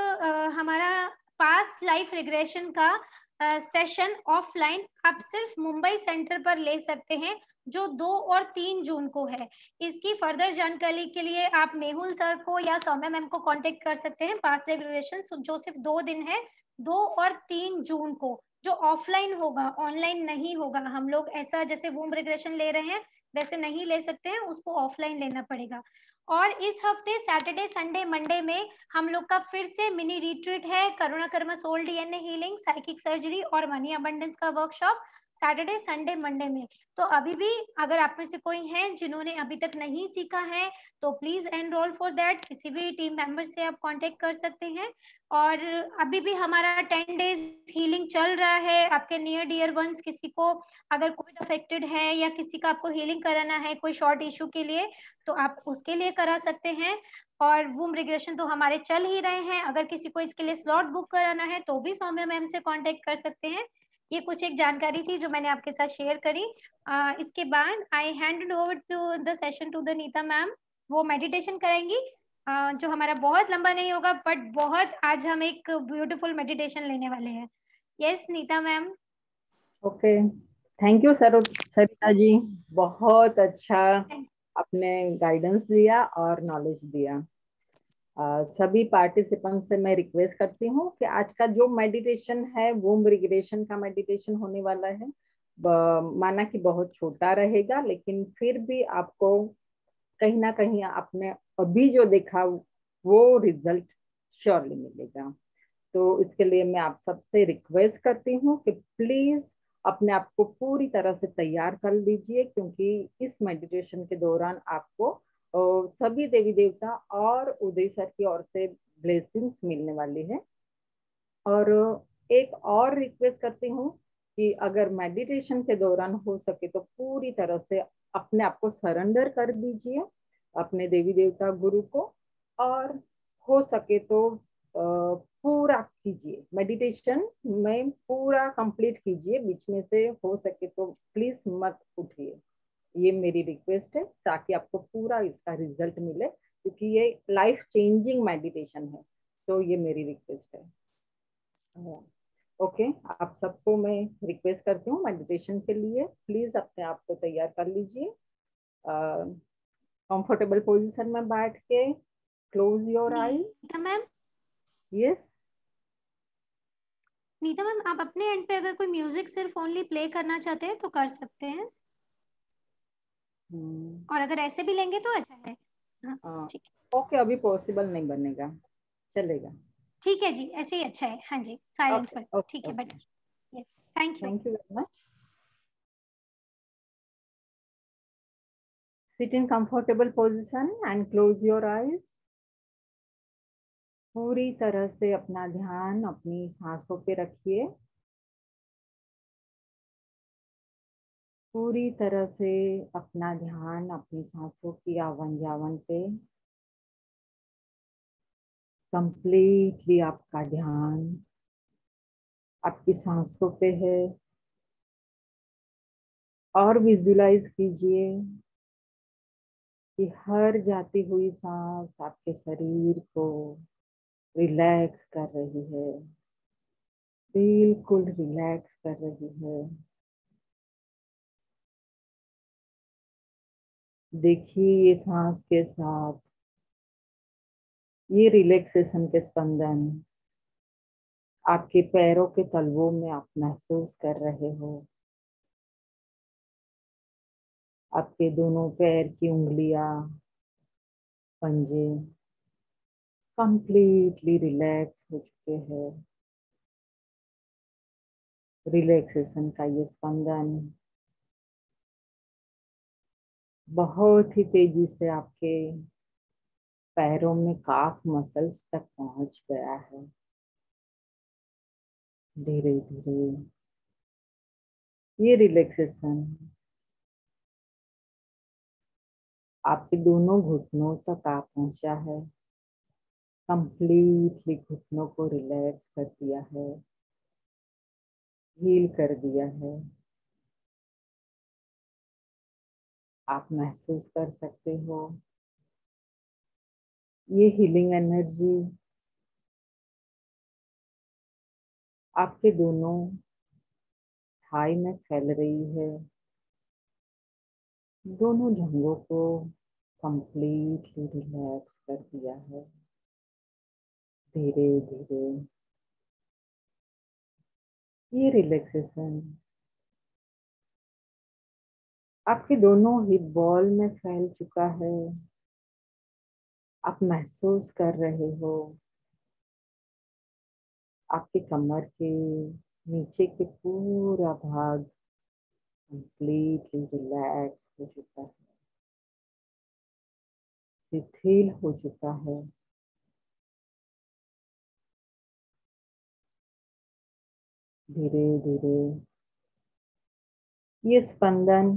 हमारा पास लाइफ रिग्रेशन का सेशन ऑफलाइन आप सिर्फ मुंबई सेंटर पर ले सकते हैं जो 2 और 3 जून को है। इसकी फर्दर जानकारी के लिए आप मेहुल सर को या सौम्या मैम को कांटेक्ट कर सकते हैं। पास लाइफ रिग्रेशन जो सिर्फ 2 दिन है, 2 और 3 जून को, जो ऑफलाइन होगा, ऑनलाइन नहीं होगा। हम लोग ऐसा जैसे वूम्ब रिग्रेशन ले रहे हैं वैसे नहीं ले सकते हैं, उसको ऑफलाइन लेना पड़ेगा। और इस हफ्ते सैटरडे संडे मंडे में हम लोग का फिर से मिनी रिट्रीट है, Karuna karma soul DNA healing, psychic surgery और मनी अबंडेंस का वर्कशॉप सैटरडे संडे मंडे में। तो अभी भी अगर आप में से कोई है जिन्होंने अभी तक नहीं सीखा है तो प्लीज एनरोल फॉर दैट, किसी भी टीम मेंबर से आप कांटेक्ट कर सकते हैं। और अभी भी हमारा 10 डेज हीलिंग चल रहा है। आपके नियर डियर वंस किसी को अगर कोविड अफेक्टेड है या किसी का आपको हीलिंग कराना है कोई शॉर्ट इशू के लिए तो आप उसके लिए करा सकते हैं। और वूम्ब रिग्रेशन तो हमारे चल ही रहे हैं, अगर किसी को इसके लिए स्लॉट बुक कराना है तो भी सौम्या मैम से कांटेक्ट कर सकते हैं। ये कुछ एक जानकारी थी जो मैंने आपके साथ शेयर करी। इसके बाद I hand over to the session to the Nita ma'am. वो मेडिटेशन करेंगी जो हमारा बहुत लंबा नहीं होगा, बट बहुत आज हम एक ब्यूटीफुल मेडिटेशन लेने वाले हैं। Yes Nita ma'am. Okay, thank you Sarita ji, बहुत अच्छा आपने गाइडेंस दिया और नॉलेज दिया। सभी पार्टिसिपेंट से मैं रिक्वेस्ट करती हूँ कि आज का जो मेडिटेशन है वूम्ब रिग्रेशन का मेडिटेशन होने वाला है, माना कि बहुत छोटा रहेगा लेकिन फिर भी आपको कहीं ना कहीं आपने अभी जो देखा वो रिजल्ट श्योरली मिलेगा। तो इसके लिए मैं आप सबसे रिक्वेस्ट करती हूँ कि प्लीज अपने आप को पूरी तरह से तैयार कर लीजिए, क्योंकि इस मेडिटेशन के दौरान आपको सभी देवी देवता और उदय सर की ओर से ब्लेसिंग्स मिलने वाली है। और एक और रिक्वेस्ट करती हूँ कि अगर मेडिटेशन के दौरान हो सके तो पूरी तरह से अपने आप को सरेंडर कर दीजिए अपने देवी देवता गुरु को, और हो सके तो पूरा कीजिए, मेडिटेशन में पूरा कंप्लीट कीजिए, बीच में से हो सके तो प्लीज मत उठिए। ये मेरी रिक्वेस्ट है ताकि आपको पूरा इसका रिजल्ट मिले, क्योंकि ये लाइफ चेंजिंग मेडिटेशन है। तो ये मेरी रिक्वेस्ट है। ओके, आप सबको मैं रिक्वेस्ट करती हूँ मेडिटेशन के लिए प्लीज अपने आप को तैयार कर लीजिए। कंफर्टेबल पोजीशन में बैठ के close your eyes. Neeta ma'am, yes Nita ma'am आप अपने एंड पे अगर कोई म्यूजिक सिर्फ ओनली प्ले करना चाहते हैं तो कर सकते हैं, और अगर ऐसे भी लेंगे तो अच्छा है। हाँ, ठीक है। ओके, अभी पॉसिबल नहीं बनेगा, चलेगा। ठीक है जी, ऐसे ही अच्छा है। हाँ जी, साइलेंस पर ठीक है, better. Yes, thank you. Thank you very much. Sit in comfortable position and close your eyes. पूरी तरह से अपना ध्यान अपनी सांसों पे रखिए। पूरी तरह से अपना ध्यान अपनी सांसों की आवन जावन पे, कंप्लीटली आपका ध्यान आपकी सांसों पे है। और विजुलाइज कीजिए कि हर जाती हुई सांस आपके शरीर को रिलैक्स कर रही है, बिल्कुल रिलैक्स कर रही है। देखिए ये सांस के साथ ये रिलैक्सेशन के स्पंदन आपके पैरों के तलवों में आप महसूस कर रहे हो। आपके दोनों पैर की उंगलियां, पंजे कंप्लीटली रिलैक्स हो चुके हैं। रिलैक्सेशन का ये स्पंदन बहुत ही तेजी से आपके पैरों में काफ मसल्स तक पहुंच गया है। धीरे धीरे ये रिलैक्सेशन आपके दोनों घुटनों तक आ पहुंचा है। कंप्लीटली घुटनों को रिलैक्स कर दिया है, हील कर दिया है। आप महसूस कर सकते हो ये हीलिंग एनर्जी आपके दोनों थाई में फैल रही है। दोनों जंघों को कंप्लीटली रिलैक्स कर दिया है। धीरे धीरे ये रिलैक्सेशन आपके दोनों हिप बॉल में फैल चुका है। आप महसूस कर रहे हो आपके कमर के नीचे के पूरा भाग कंप्लीटली रिलैक्स हो चुका है, शिथिल हो चुका है। धीरे धीरे ये स्पंदन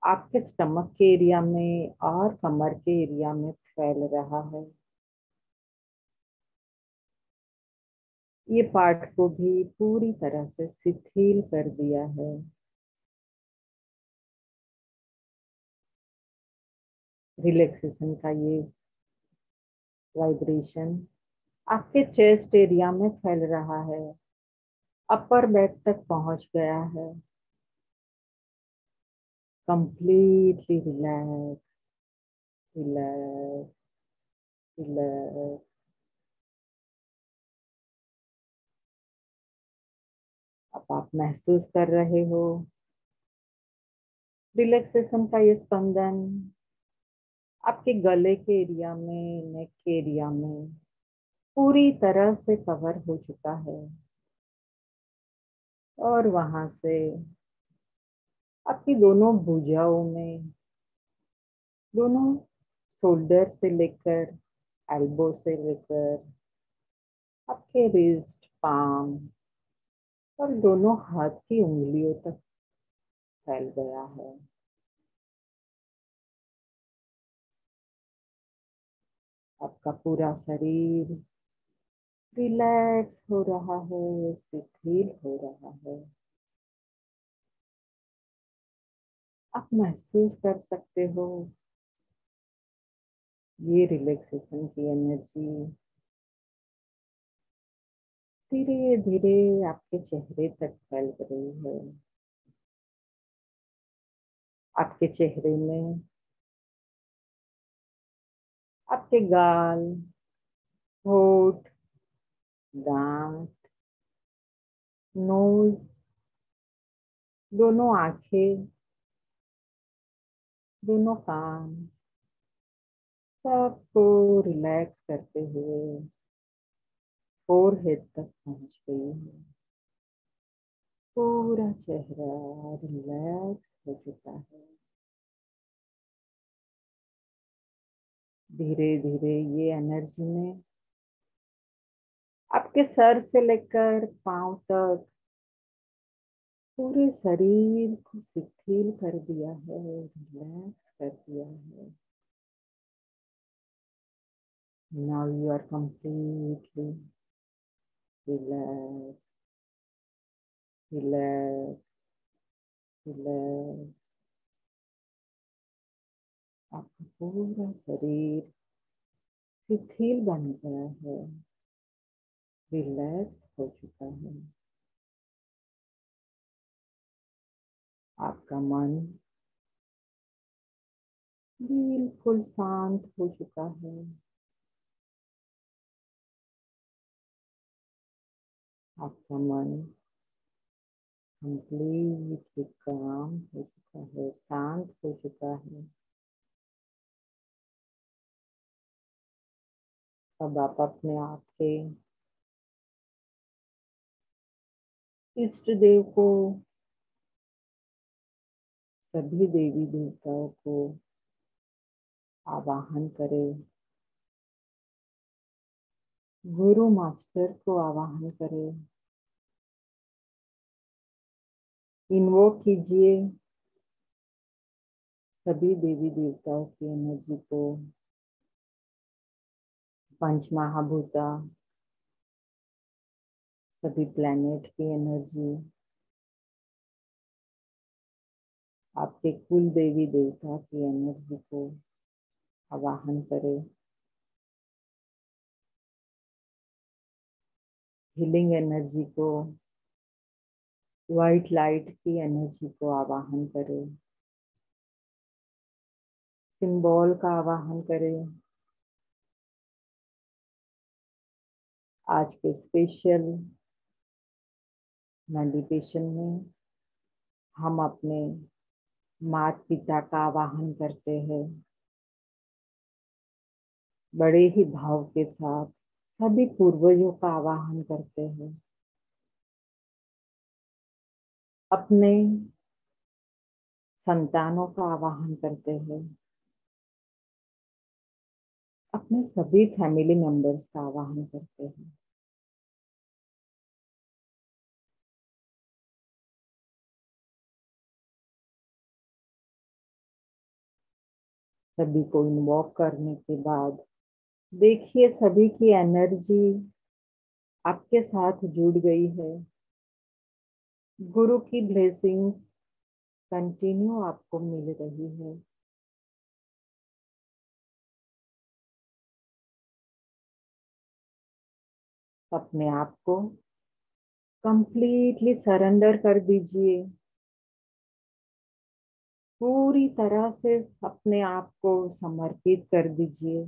आपके स्टमक के एरिया में और कमर के एरिया में फैल रहा है। ये पार्ट को भी पूरी तरह से शिथिल कर दिया है। रिलैक्सेशन का ये वाइब्रेशन आपके चेस्ट एरिया में फैल रहा है, अपर बैक तक पहुंच गया है। Completely relax relax relax. अब आप महसूस कर रहे हो रिलैक्सेशन का ये स्पंदन आपके गले के एरिया में, नेक के एरिया में पूरी तरह से कवर हो चुका है। और वहां से आपकी दोनों भुजाओं में, दोनों शोल्डर से लेकर एल्बो से लेकर आपके रिस्ट, पाम और दोनों हाथ की उंगलियों तक फैल गया है। आपका पूरा शरीर रिलैक्स हो रहा है, शिथिल हो रहा है। आप महसूस कर सकते हो ये रिलैक्सेशन की एनर्जी धीरे धीरे आपके चेहरे तक फैल रही है। आपके चेहरे में आपके गाल, होठ, दांत, नोज, दोनों आंखें, दोनों कान सबको रिलैक्स करते हुए फोरहेड तक पहुंच गई है। पूरा चेहरा रिलैक्स हो चुका है। धीरे धीरे ये एनर्जी में आपके सर से लेकर पांव तक पूरे शरीर को शिथिल कर दिया है, रिलैक्स कर दिया है। Now you are completely relaxed, relaxed, relaxed। आपका पूरा शरीर शिथिल बन गया है, रिलैक्स हो चुका है। आपका मन बिल्कुल शांत हो चुका है। आपका मन कंप्लीटली काम हो चुका है, शांत हो चुका है। अब आप अपने आप के इष्ट देव को, सभी देवी देवताओं को आवाहन करें, गुरु मास्टर को आवाहन करें, इन्वोक कीजिए सभी देवी देवताओं की एनर्जी को, पंच महाभूता, सभी प्लैनेट की एनर्जी, आपके कुल देवी देवता की एनर्जी को आवाहन करें। हीलिंग एनर्जी को, व्हाइट लाइट की एनर्जी को आवाहन करें, सिंबल का आवाहन करें। आज के स्पेशल मेडिटेशन में हम अपने माता पिता का आवाहन करते हैं, बड़े ही भाव के साथ सभी पूर्वजों का आवाहन करते हैं, अपने संतानों का आवाहन करते हैं, अपने सभी फैमिली मेंबर्स का आवाहन करते हैं। सभी को इन्वॉक करने के बाद देखिए सभी की एनर्जी आपके साथ जुड़ गई है। गुरु की ब्लेसिंग्स कंटिन्यू आपको मिल रही है। अपने आप को कंप्लीटली सरेंडर कर दीजिए, पूरी तरह से अपने आप को समर्पित कर दीजिए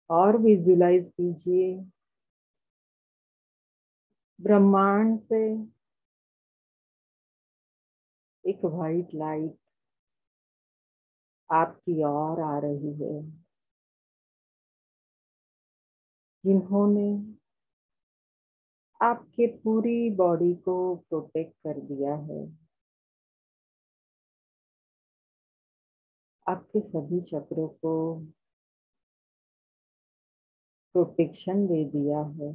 और विजुलाइज कीजिए ब्रह्मांड से एक वाइट लाइट आपकी ओर आ रही है, जिन्होंने आपके पूरी बॉडी को प्रोटेक्ट कर दिया है, आपके सभी चक्रों को प्रोटेक्शन दे दिया है।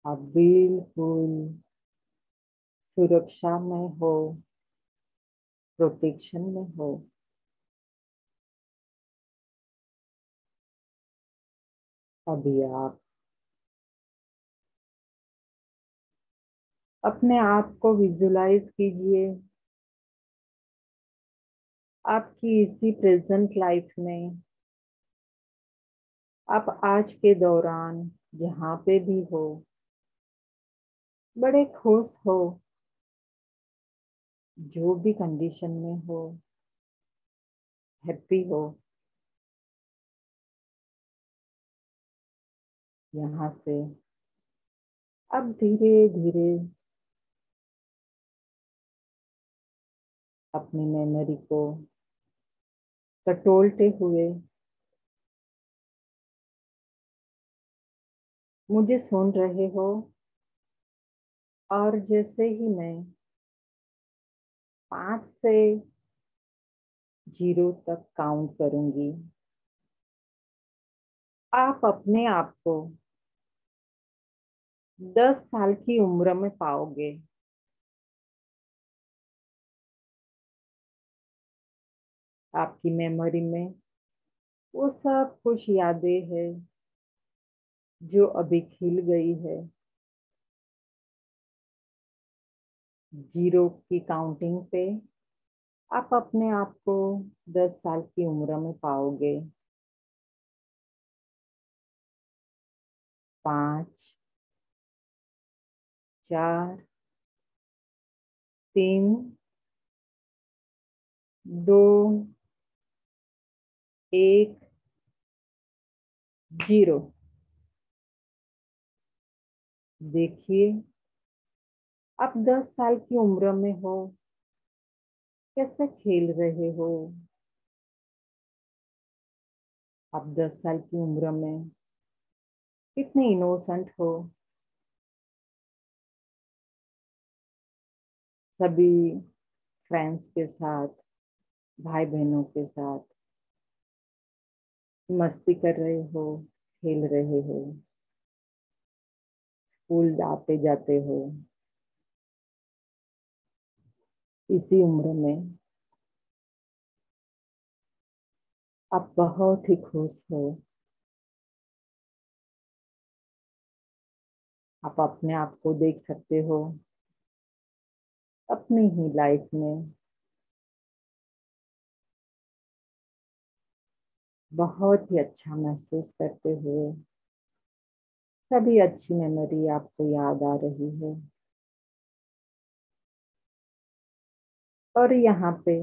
आप बिल्कुल सुरक्षा में हो, प्रोटेक्शन में हो। अभी आप अपने आप को विजुलाइज कीजिए आपकी इसी प्रेजेंट लाइफ में, आप आज के दौरान जहाँ पे भी हो बड़े खुश हो, जो भी कंडीशन में हो हैप्पी हो। यहाँ से अब धीरे धीरे अपनी मेमोरी को टटोलते हुए मुझे सुन रहे हो, और जैसे ही मैं 5 से 0 तक काउंट करूंगी, आप अपने आप को 10 साल की उम्र में पाओगे। आपकी मेमोरी में वो सब कुछ यादें हैं जो अभी खिल गई है। 0 की काउंटिंग पे आप अपने आप को 10 साल की उम्र में पाओगे। 5, 4, 3, 2, 1, 0। देखिए आप 10 साल की उम्र में हो, कैसे खेल रहे हो। आप 10 साल की उम्र में कितने इनोसेंट हो। सभी फ्रेंड्स के साथ, भाई बहनों के साथ मस्ती कर रहे हो, खेल रहे हो, स्कूल आते जाते हो। इसी उम्र में आप बहुत ही खुश हो। आप अपने आप को देख सकते हो अपनी ही लाइफ में बहुत ही अच्छा महसूस करते हुए। सभी अच्छी मेमोरी आपको याद आ रही है। और यहाँ पे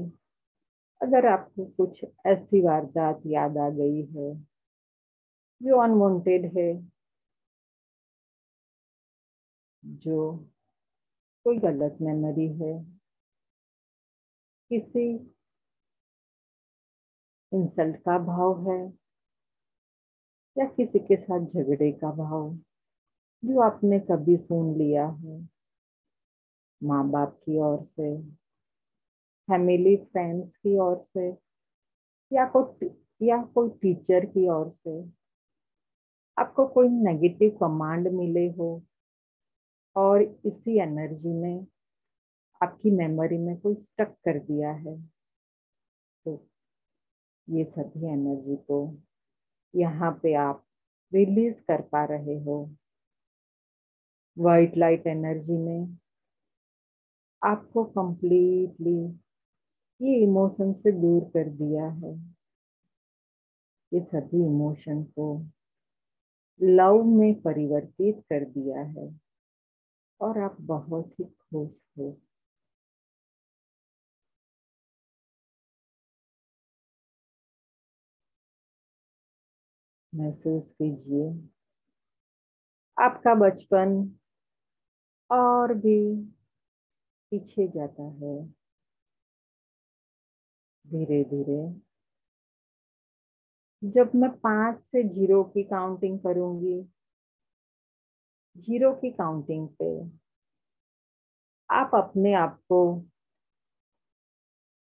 अगर आपको कुछ ऐसी वारदात याद आ गई है जो अनवांटेड है, जो कोई गलत मेमोरी है, किसी इंसल्ट का भाव है या किसी के साथ झगड़े का भाव जो आपने कभी सुन लिया है माँ बाप की ओर से, फैमिली फ्रेंड्स की ओर से, या कोई टीचर की ओर से, आपको कोई नेगेटिव कमांड मिले हो और इसी एनर्जी में आपकी मेमोरी में कोई स्टक कर दिया है, तो ये सभी एनर्जी को यहाँ पे आप रिलीज कर पा रहे हो। व्हाइट लाइट एनर्जी में आपको कंप्लीटली ये इमोशन से दूर कर दिया है। ये सभी इमोशन को लव में परिवर्तित कर दिया है और आप बहुत ही खुश हो। महसूस कीजिए आपका बचपन और भी पीछे जाता है धीरे धीरे। जब मैं 5 से 0 की काउंटिंग करूंगी, 0 की काउंटिंग पे आप अपने आप को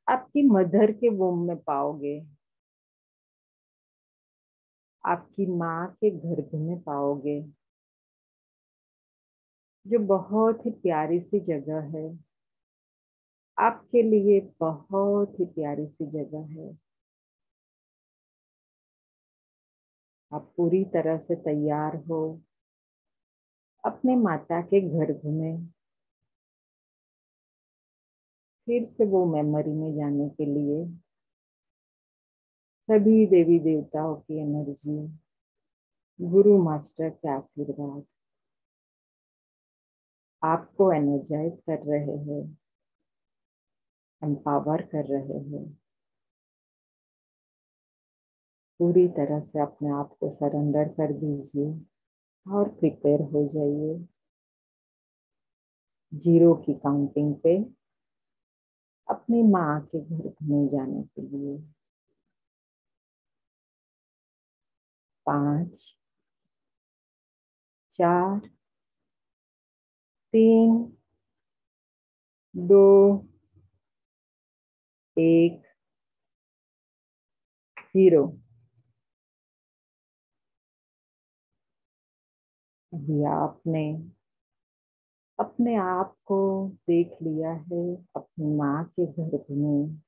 आपकी मदर के वोम में पाओगे, आपकी माँ के गर्भ में पाओगे, जो बहुत ही प्यारी सी जगह है। आपके लिए बहुत ही प्यारी सी जगह है। आप पूरी तरह से तैयार हो अपने माता के गर्भ में फिर से वो मेमोरी में जाने के लिए। सभी देवी देवताओं की एनर्जी, गुरु मास्टर के आशीर्वाद आपको एनर्जाइज कर रहे हैं, एम्पावर कर रहे हैं। पूरी तरह से अपने आप को सरेंडर कर दीजिए और प्रिपेयर हो जाइए 0 की काउंटिंग पे अपनी माँ के घर में जाने के लिए। 5, 4, 3, 2, 1, 0। अभी आपने अपने आप को देख लिया है अपनी माँ के गर्भ में,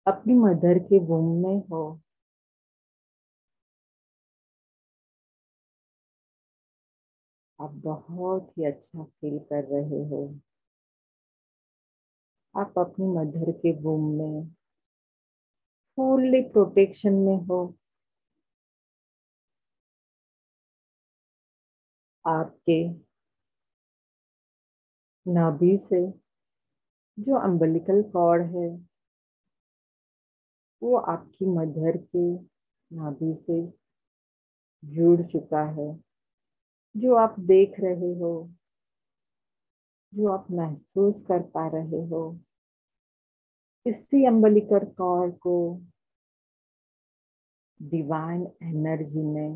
अपनी मदर के वूम में हो। आप बहुत ही अच्छा फील कर रहे हो। आप अपनी मदर के वूम में फुल्ली प्रोटेक्शन में हो। आपके नाभि से जो अम्बिलिकल कॉर्ड है वो आपकी मदर के नाभि से जुड़ चुका है। जो आप देख रहे हो, जो आप महसूस कर पा रहे हो, इसी अम्बिलिकल कॉर्ड को डिवाइन एनर्जी ने,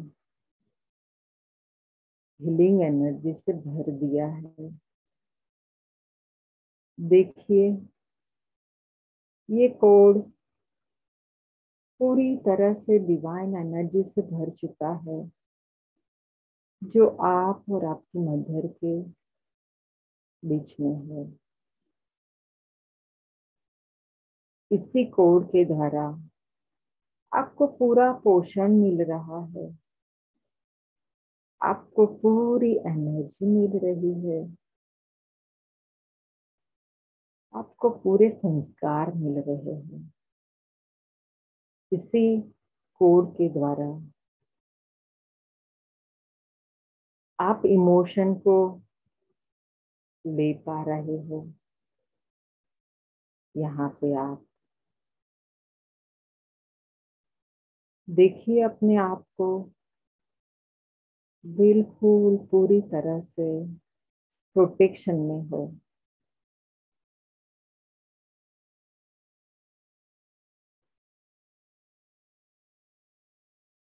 हीलिंग एनर्जी से भर दिया है। देखिए, ये कोड पूरी तरह से डिवाइन एनर्जी से भर चुका है, जो आप और आपकी मदर के बीच में है। इसी कोड के द्वारा आपको पूरा पोषण मिल रहा है, आपको पूरी एनर्जी मिल रही है, आपको पूरे संस्कार मिल रहे हैं। इसी कोड के द्वारा आप इमोशन को ले पा रहे हो। यहाँ पे आप देखिए अपने आप को बिल्कुल पूरी तरह से प्रोटेक्शन में हो।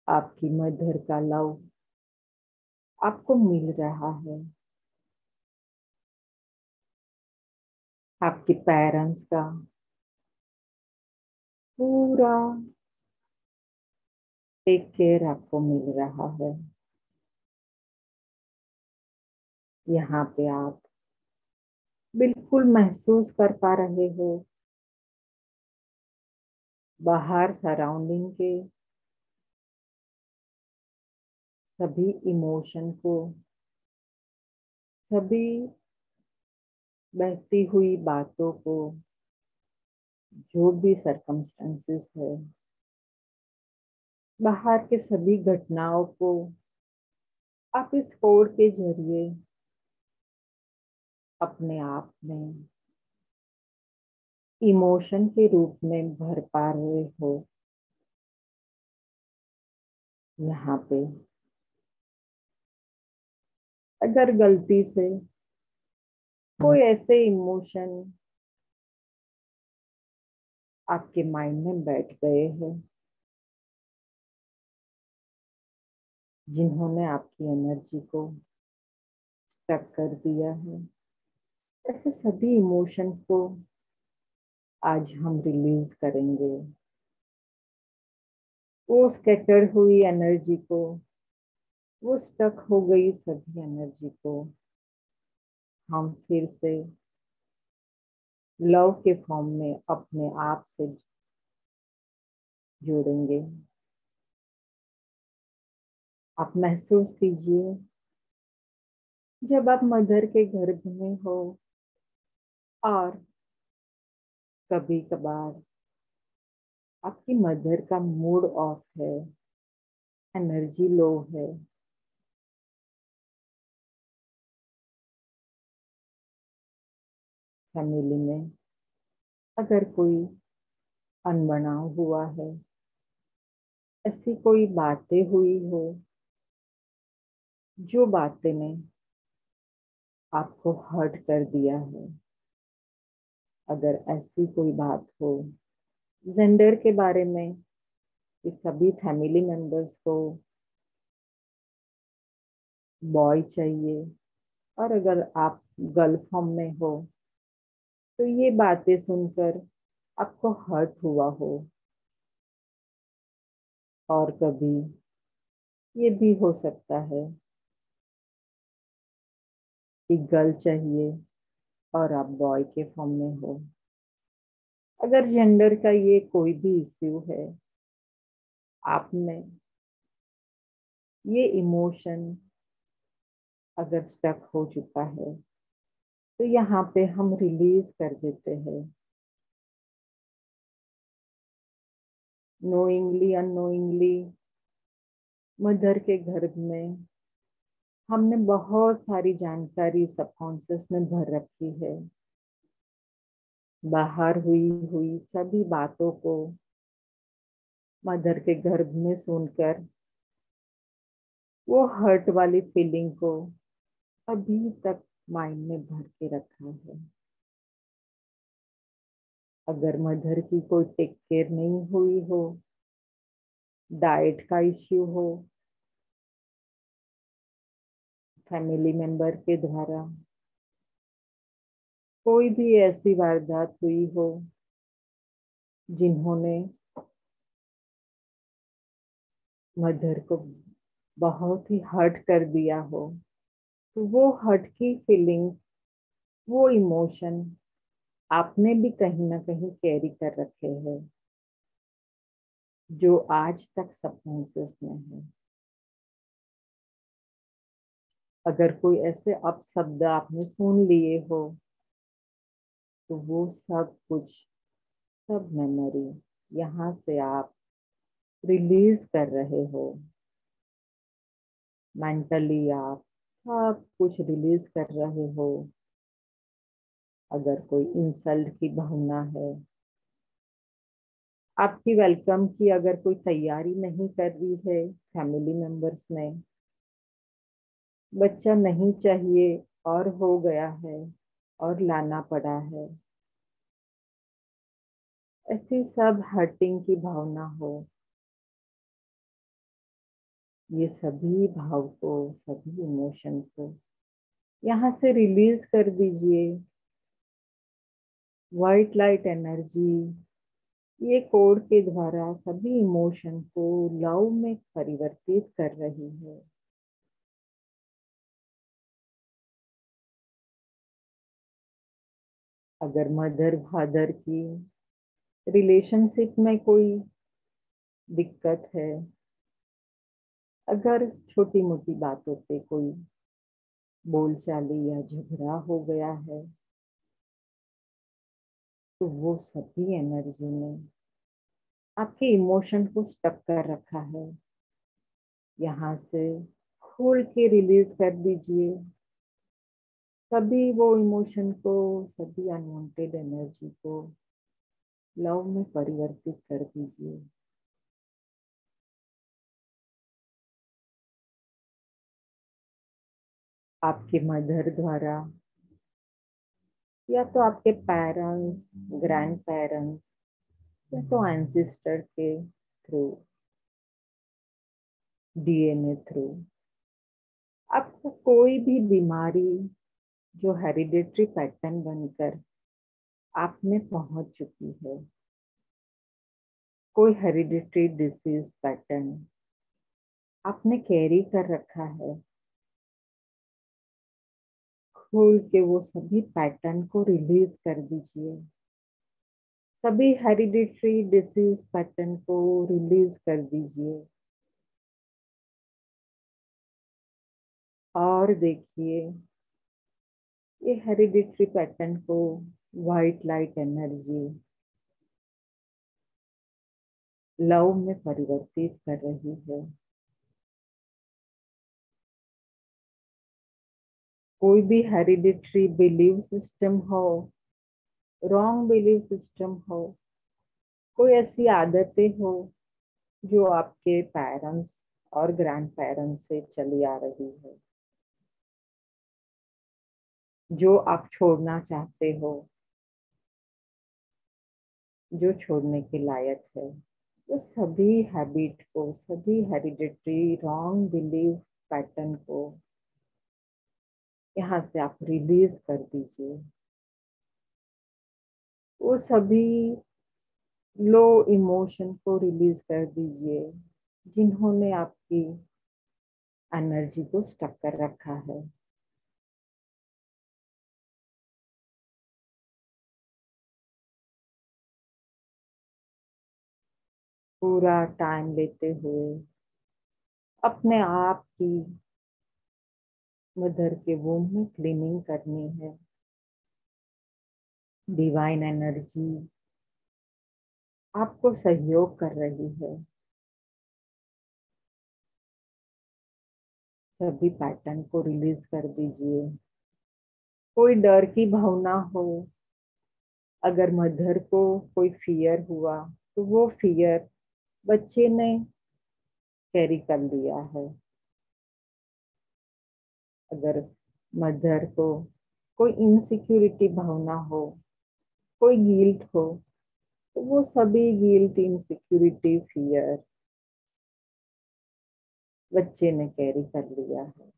आपकी मदर का लव आपको मिल रहा है। आपके पेरेंट्स का पूरा टेक केयर आपको मिल रहा है। यहाँ पे आप बिल्कुल महसूस कर पा रहे हो बाहर सराउंडिंग के सभी इमोशन को, सभी बहती हुई बातों को, जो भी सरकमस्टेंसेस है, बाहर के सभी घटनाओं को आप इस कोड के जरिए अपने आप में इमोशन के रूप में भर पा रहे हो। यहाँ पे अगर गलती से कोई ऐसे इमोशन आपके माइंड में बैठ गए हैं जिन्होंने आपकी एनर्जी को स्टक कर दिया है, ऐसे सभी इमोशन को आज हम रिलीज करेंगे। वो स्कैटर हुई एनर्जी को, वो स्टक हो गई सभी एनर्जी को हम फिर से लव के फॉर्म में अपने आप से जोड़ेंगे। आप महसूस कीजिए जब आप मदर के गर्भ में हो और कभी कभार आपकी मदर का मूड ऑफ है, एनर्जी लो है, फैमिली में अगर कोई अनबनाव हुआ है, ऐसी कोई बातें हुई हो जो बातें ने आपको हर्ट कर दिया है, अगर ऐसी कोई बात हो जेंडर के बारे में कि सभी फैमिली मेंबर्स को बॉय चाहिए और अगर आप गर्ल फॉर्म में हो तो ये बातें सुनकर आपको हर्ट हुआ हो, और कभी ये भी हो सकता है कि गर्ल चाहिए और आप बॉय के फॉर्म में हो। अगर जेंडर का ये कोई भी इश्यू है, आप में ये इमोशन अगर स्टक हो चुका है, तो यहाँ पे हम रिलीज कर देते हैं। नोइंगली अननोइंगली मदर के गर्भ में हमने बहुत सारी जानकारी सबकॉन्शियस में भर रखी है। बाहर हुई हुई सभी बातों को मदर के गर्भ में सुनकर वो हर्ट वाली फीलिंग को अभी तक माइंड में भर के रखा है। अगर मदर की कोई टेक केयर नहीं हुई हो, डाइट का इश्यू हो, फैमिली मेंबर के द्वारा कोई भी ऐसी वारदात हुई हो जिन्होंने मदर को बहुत ही हर्ट कर दिया हो, तो वो हर्ट की फीलिंग्स, वो इमोशन आपने भी कहीं ना कहीं कैरी कर रखे हैं, जो आज तक सबकॉन्शियस में है। अगर कोई ऐसे अपशब्द आपने सुन लिए हो, तो वो सब कुछ, सब मेमोरी यहाँ से आप रिलीज कर रहे हो। मेंटली आप सब कुछ रिलीज कर रहे हो। अगर कोई इंसल्ट की भावना है, आपकी वेलकम की अगर कोई तैयारी नहीं कर रही है फैमिली मेंबर्स ने, बच्चा नहीं चाहिए और हो गया है और लाना पड़ा है, ऐसी सब हर्टिंग की भावना हो, ये सभी भाव को, सभी इमोशन को यहाँ से रिलीज कर दीजिए। व्हाइट लाइट एनर्जी ये कोड के द्वारा सभी इमोशन को लव में परिवर्तित कर रही है। अगर मदर फादर की रिलेशनशिप में कोई दिक्कत है, अगर छोटी मोटी बातों पे कोई बोलचाली या झगड़ा हो गया है, तो वो सभी एनर्जी ने आपके इमोशन को स्टक कर रखा है। यहाँ से खोल के रिलीज कर दीजिए सभी वो इमोशन को, सभी अनवांटेड एनर्जी को लव में परिवर्तित कर दीजिए। आपके मदर द्वारा या तो आपके पेरेंट्स, ग्रैंड पेरेंट्स या तो एंसेस्टर के थ्रू, डीएनए थ्रू आपको कोई भी बीमारी जो हेरिडिटरी पैटर्न बनकर आप में पहुंच चुकी है, कोई हेरिडिटरी डिसीज पैटर्न आपने कैरी कर रखा है, खोल के वो सभी पैटर्न को रिलीज कर दीजिए। सभी हेरिडिटरी डिसीज पैटर्न को रिलीज कर दीजिए और देखिए ये हेरिडिटरी पैटर्न को व्हाइट लाइट एनर्जी लव में परिवर्तित कर रही है। कोई भी हेरिडिटरी बिलीव सिस्टम हो, रॉन्ग बिलीव सिस्टम हो, कोई ऐसी आदतें हो जो आपके पेरेंट्स और ग्रैंड पेरेंट्स से चली आ रही है, जो आप छोड़ना चाहते हो, जो छोड़ने के लायक है, तो सभी हैबिट को, सभी हेरिडिटरी रॉन्ग बिलीव पैटर्न को यहाँ से आप रिलीज कर दीजिए। वो सभी लो इमोशन को रिलीज कर दीजिए जिन्होंने आपकी एनर्जी को स्टक कर रखा है। पूरा टाइम लेते हुए अपने आप की मदर के वूम में क्लीनिंग करनी है। डिवाइन एनर्जी आपको सहयोग कर रही है। सभी पैटर्न को रिलीज कर दीजिए। कोई डर की भावना हो, अगर मदर को कोई फियर हुआ तो वो फियर बच्चे ने कैरी कर लिया है। अगर मदर को कोई इनसिक्योरिटी भावना हो, कोई गिल्ट हो, तो वो सभी गिल्ट, इनसिक्योरिटी, फियर बच्चे ने कैरी कर लिया है।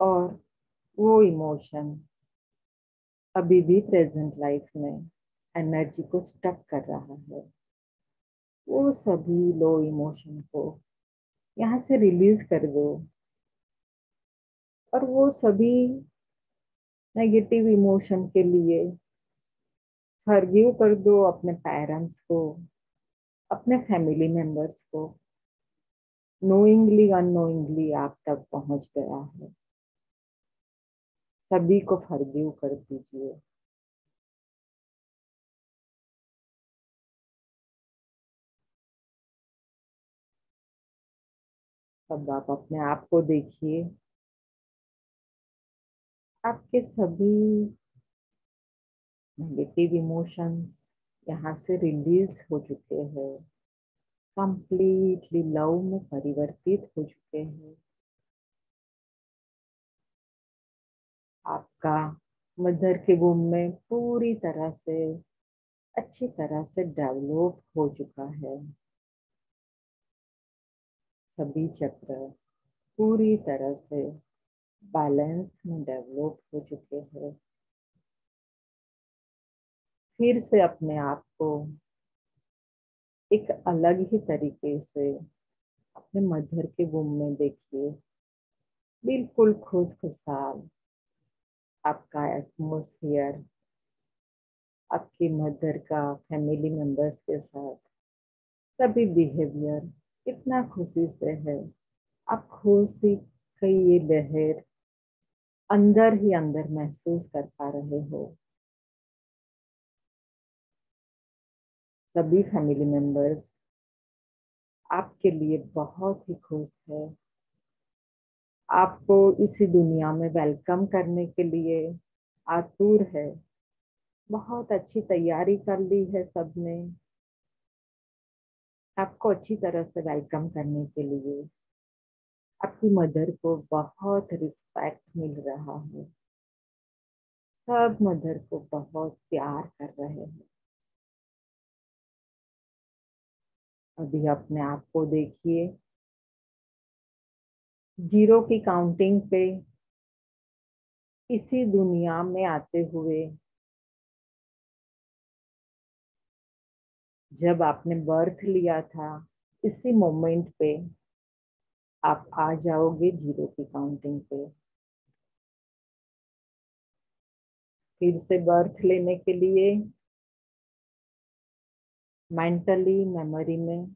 और वो इमोशन अभी भी प्रेजेंट लाइफ में एनर्जी को स्टक कर रहा है। वो सभी लो इमोशन को यहाँ से रिलीज कर दो और वो सभी नेगेटिव इमोशन के लिए फॉरगिव कर दो अपने पेरेंट्स को, अपने फैमिली मेंबर्स को। नोइंगली अननोइंगली आप तक पहुंच गया है। सभी को फॉरगिव कर दीजिए। अब आप अपने आप को देखिए, आपके सभी नेगेटिव इमोशंस यहाँ से रिलीज हो चुके हैं, कंप्लीटली लव में परिवर्तित हो चुके हैं। आपका मदर के वूम में पूरी तरह से, अच्छी तरह से डेवलप हो चुका है। सभी चक्र पूरी तरह से बैलेंस में डेवलप हो चुके हैं। फिर से अपने आप को एक अलग ही तरीके से अपने मदर के वूम में देखिए। बिल्कुल खुशखुशाल आपका एटमोस्फियर, आपकी मदर का फैमिली मेंबर्स के साथ सभी बिहेवियर इतना खुशी से है। आप खुशी की ये लहर अंदर ही अंदर महसूस कर पा रहे हो। सभी फैमिली मेंबर्स आपके लिए बहुत ही खुश है। आपको इसी दुनिया में वेलकम करने के लिए आतुर है। बहुत अच्छी तैयारी कर ली है सबने आपको अच्छी तरह से वेलकम करने के लिए। आपकी मदर को बहुत रिस्पेक्ट मिल रहा है। सब मदर को बहुत प्यार कर रहे हैं। अभी अपने आप को देखिए, 0 की काउंटिंग पे इसी दुनिया में आते हुए, जब आपने बर्थ लिया था इसी मोमेंट पे आप आ जाओगे 0 की काउंटिंग पे। फिर से बर्थ लेने के लिए मेंटली मेमोरी में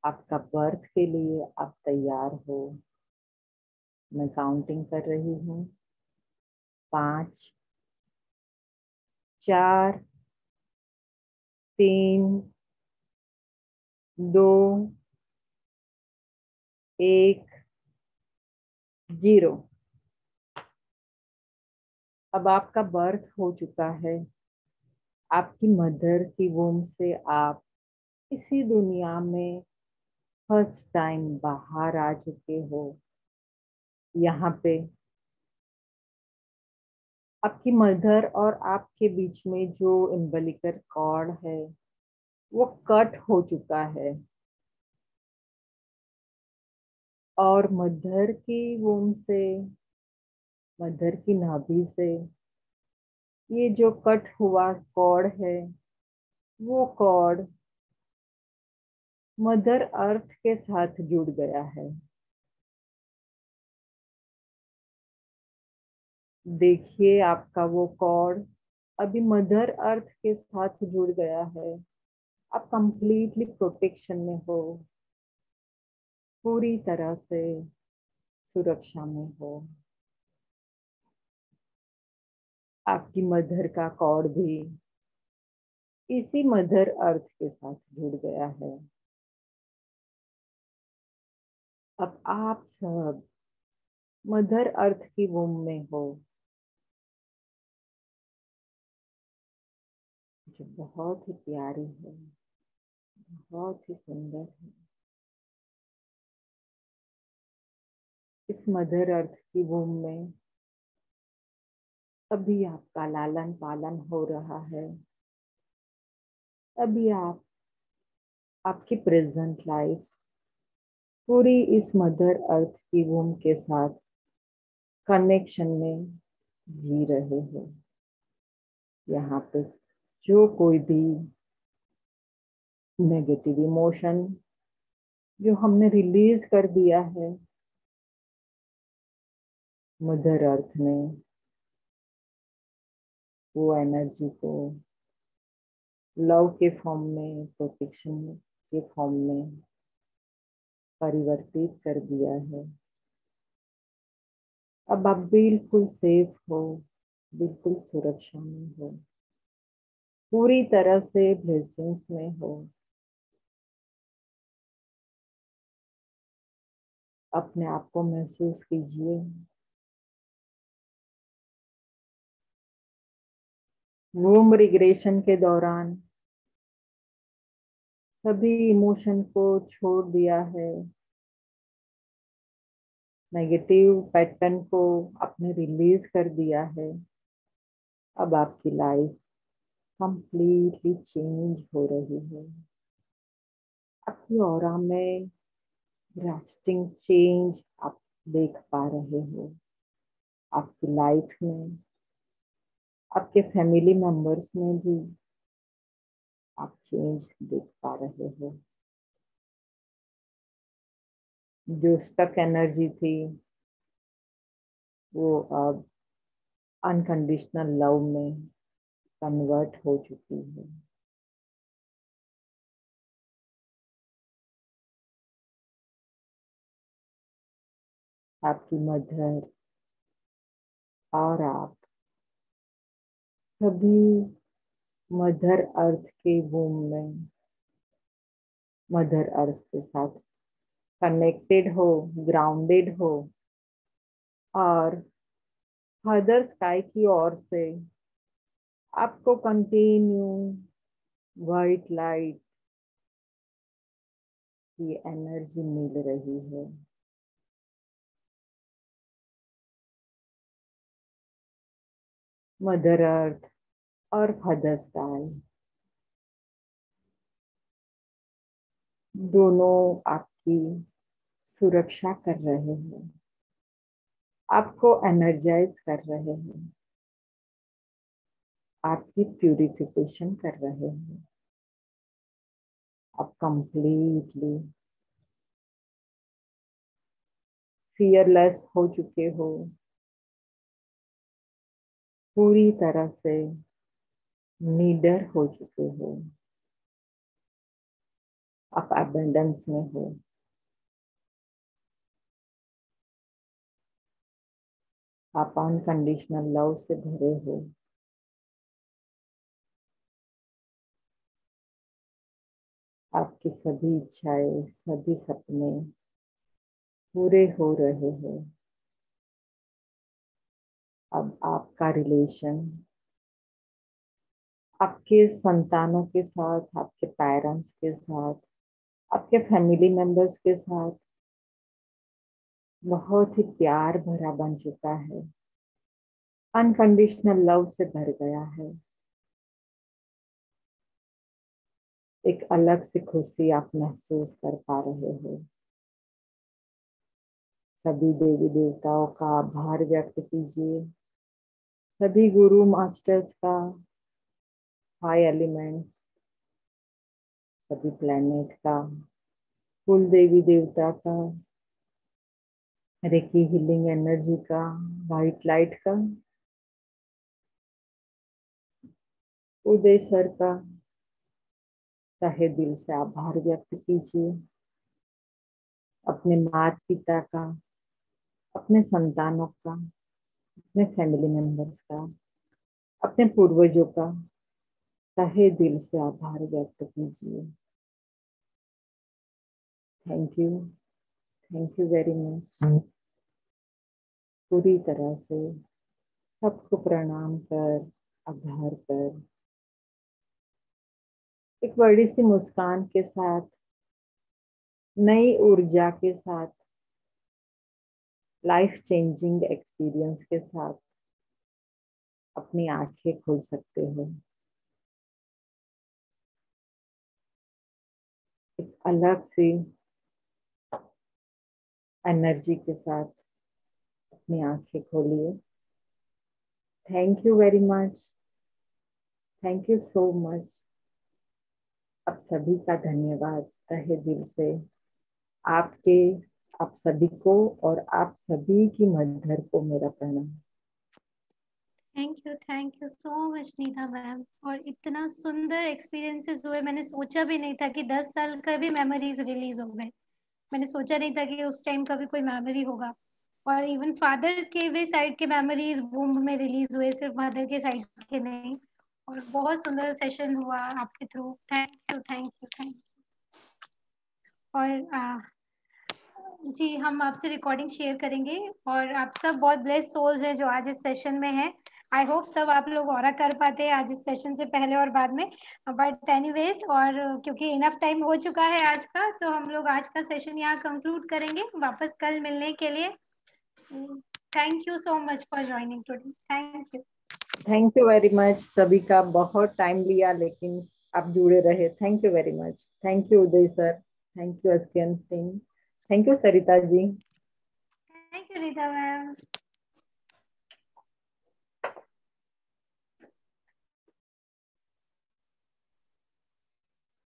आपका बर्थ के लिए आप तैयार हो। मैं काउंटिंग कर रही हूँ। 5, 4, 3, 2, 1, 0। अब आपका बर्थ हो चुका है। आपकी मदर की वूम से आप इसी दुनिया में फर्स्ट टाइम बाहर आ चुके हो। यहाँ पे आपकी मदर और आपके बीच में जो अम्बिलिकल कॉर्ड है वो कट हो चुका है और मदर की वूम से, मदर की नाभि से ये जो कट हुआ कॉर्ड है वो कॉर्ड मदर अर्थ के साथ जुड़ गया है। देखिए आपका वो कॉर्ड अभी मदर अर्थ के साथ जुड़ गया है। आप कंप्लीटली प्रोटेक्शन में हो, पूरी तरह से सुरक्षा में हो। आपकी मदर का कॉर्ड भी इसी मदर अर्थ के साथ जुड़ गया है। अब आप सब मदर अर्थ की वूम में हो, जो बहुत ही प्यारी है, बहुत ही सुंदर है। इस मदर अर्थ की वूम में अभी आपका लालन पालन हो रहा है। अभी आपकी प्रेजेंट लाइफ पूरी इस मदर अर्थ की वूम के साथ कनेक्शन में जी रहे हो। यहाँ पे जो कोई भी नेगेटिव इमोशन जो हमने रिलीज कर दिया है, मदर अर्थ ने वो एनर्जी को लव के फॉर्म में, प्रोटेक्शन के फॉर्म में परिवर्तित कर दिया है। अब आप बिल्कुल सेफ हो, बिल्कुल सुरक्षा में हो, पूरी तरह से ब्लेसिंग्स में हो। अपने आप को महसूस कीजिए। वूम रिग्रेशन के दौरान सभी इमोशन को छोड़ दिया है, नेगेटिव पैटर्न को आपने रिलीज कर दिया है। अब आपकी लाइफ कंप्लीटली चेंज हो रही है। आपकी ऑरा में ड्रास्टिक चेंज आप देख पा रहे हो। आपकी लाइफ में, आपके फैमिली मेंबर्स में भी आप चेंज देख पा रहे हो। जो स्टक एनर्जी थी वो अब अनकंडीशनल लव में कन्वर्ट हो चुकी है। आपकी मदर और आप सभी मदर अर्थ के वूम में मदर अर्थ के साथ कनेक्टेड हो, ग्राउंडेड हो और मदर स्काई की ओर से आपको कंटिन्यू वाइट लाइट की एनर्जी मिल रही है। मदर अर्थ और फादर स्काई दोनों आपकी सुरक्षा कर रहे हैं, आपको एनर्जाइज कर रहे हैं, आपकी प्यूरिफिकेशन कर रहे हैं। आप कंप्लीटली फियरलेस हो चुके हो, पूरी तरह से निडर हो चुके हो। आप अबंडेंस में हो। आप अनकंडीशनल लव से भरे हो। आपकी सभी इच्छाएं, सभी सपने पूरे हो रहे हैं। अब आपका रिलेशन आपके संतानों के साथ, आपके पेरेंट्स के साथ, आपके फैमिली मेंबर्स के साथ बहुत ही प्यार भरा बन चुका है, अनकंडीशनल लव से भर गया है। एक अलग सी खुशी आप महसूस कर पा रहे हो। सभी देवी देवताओं का आभार व्यक्त कीजिए, सभी गुरु मास्टर्स का, हाई एलिमेंट, सभी प्लैनेट का, कुल देवी देवता का, रेकी हीलिंग एनर्जी का, वाइट लाइट का, उदय सर का तहे दिल से आभार व्यक्त कीजिए। अपने माता पिता का, अपने संतानों का, अपने फैमिली मेंबर्स का, अपने पूर्वजों का तहे दिल से आभार व्यक्त कीजिए। Thank you very much. पूरी तरह से सबको प्रणाम कर, आभार कर, एक बड़ी सी मुस्कान के साथ, नई ऊर्जा के साथ, लाइफ चेंजिंग एक्सपीरियंस के साथ अपनी आंखें खोल सकते हो। एक अलग सी एनर्जी के साथ अपनी आंखें खोलिए। Thank you very much, thank you so much. आप सभी का धन्यवाद तहे दिल से। आप सभी को और आप सभी की मदर को मेरा प्रणाम। Thank you so much Neeta ma'am. और इतना सुंदर एक्सपीरियंसेस हुए, मैंने सोचा भी नहीं था कि 10 साल का भी मेमोरीज रिलीज हो गए। मैंने सोचा नहीं था कि उस टाइम का भी कोई मेमोरी होगा। और इवन फादर के भी साइड के मेमोरीज वूम्ब में रिलीज हुए, सिर्फ मदर के साइड के नहीं। और बहुत सुंदर सेशन हुआ आपके थ्रू। Thank you. और जी, हम आपसे रिकॉर्डिंग शेयर करेंगे। और आप सब बहुत ब्लेस्ड सोल्स हैं जो आज इस सेशन में हैं। आई होप सब आप लोग और कर पाते हैं आज इस सेशन से पहले और बाद में। बट एनीवेज, और क्योंकि इनफ टाइम हो चुका है आज का, तो हम लोग आज का सेशन यहाँ कंक्लूड करेंगे वापस कल मिलने के लिए। Thank you so much for joining today. Thank you very much. सभी का बहुत टाइम लिया, लेकिन आप जुड़े रहे। Thank you very much. Thank you Uday sir, thank you SKN team, thank you Sarita ji, thank you Rita ma'am.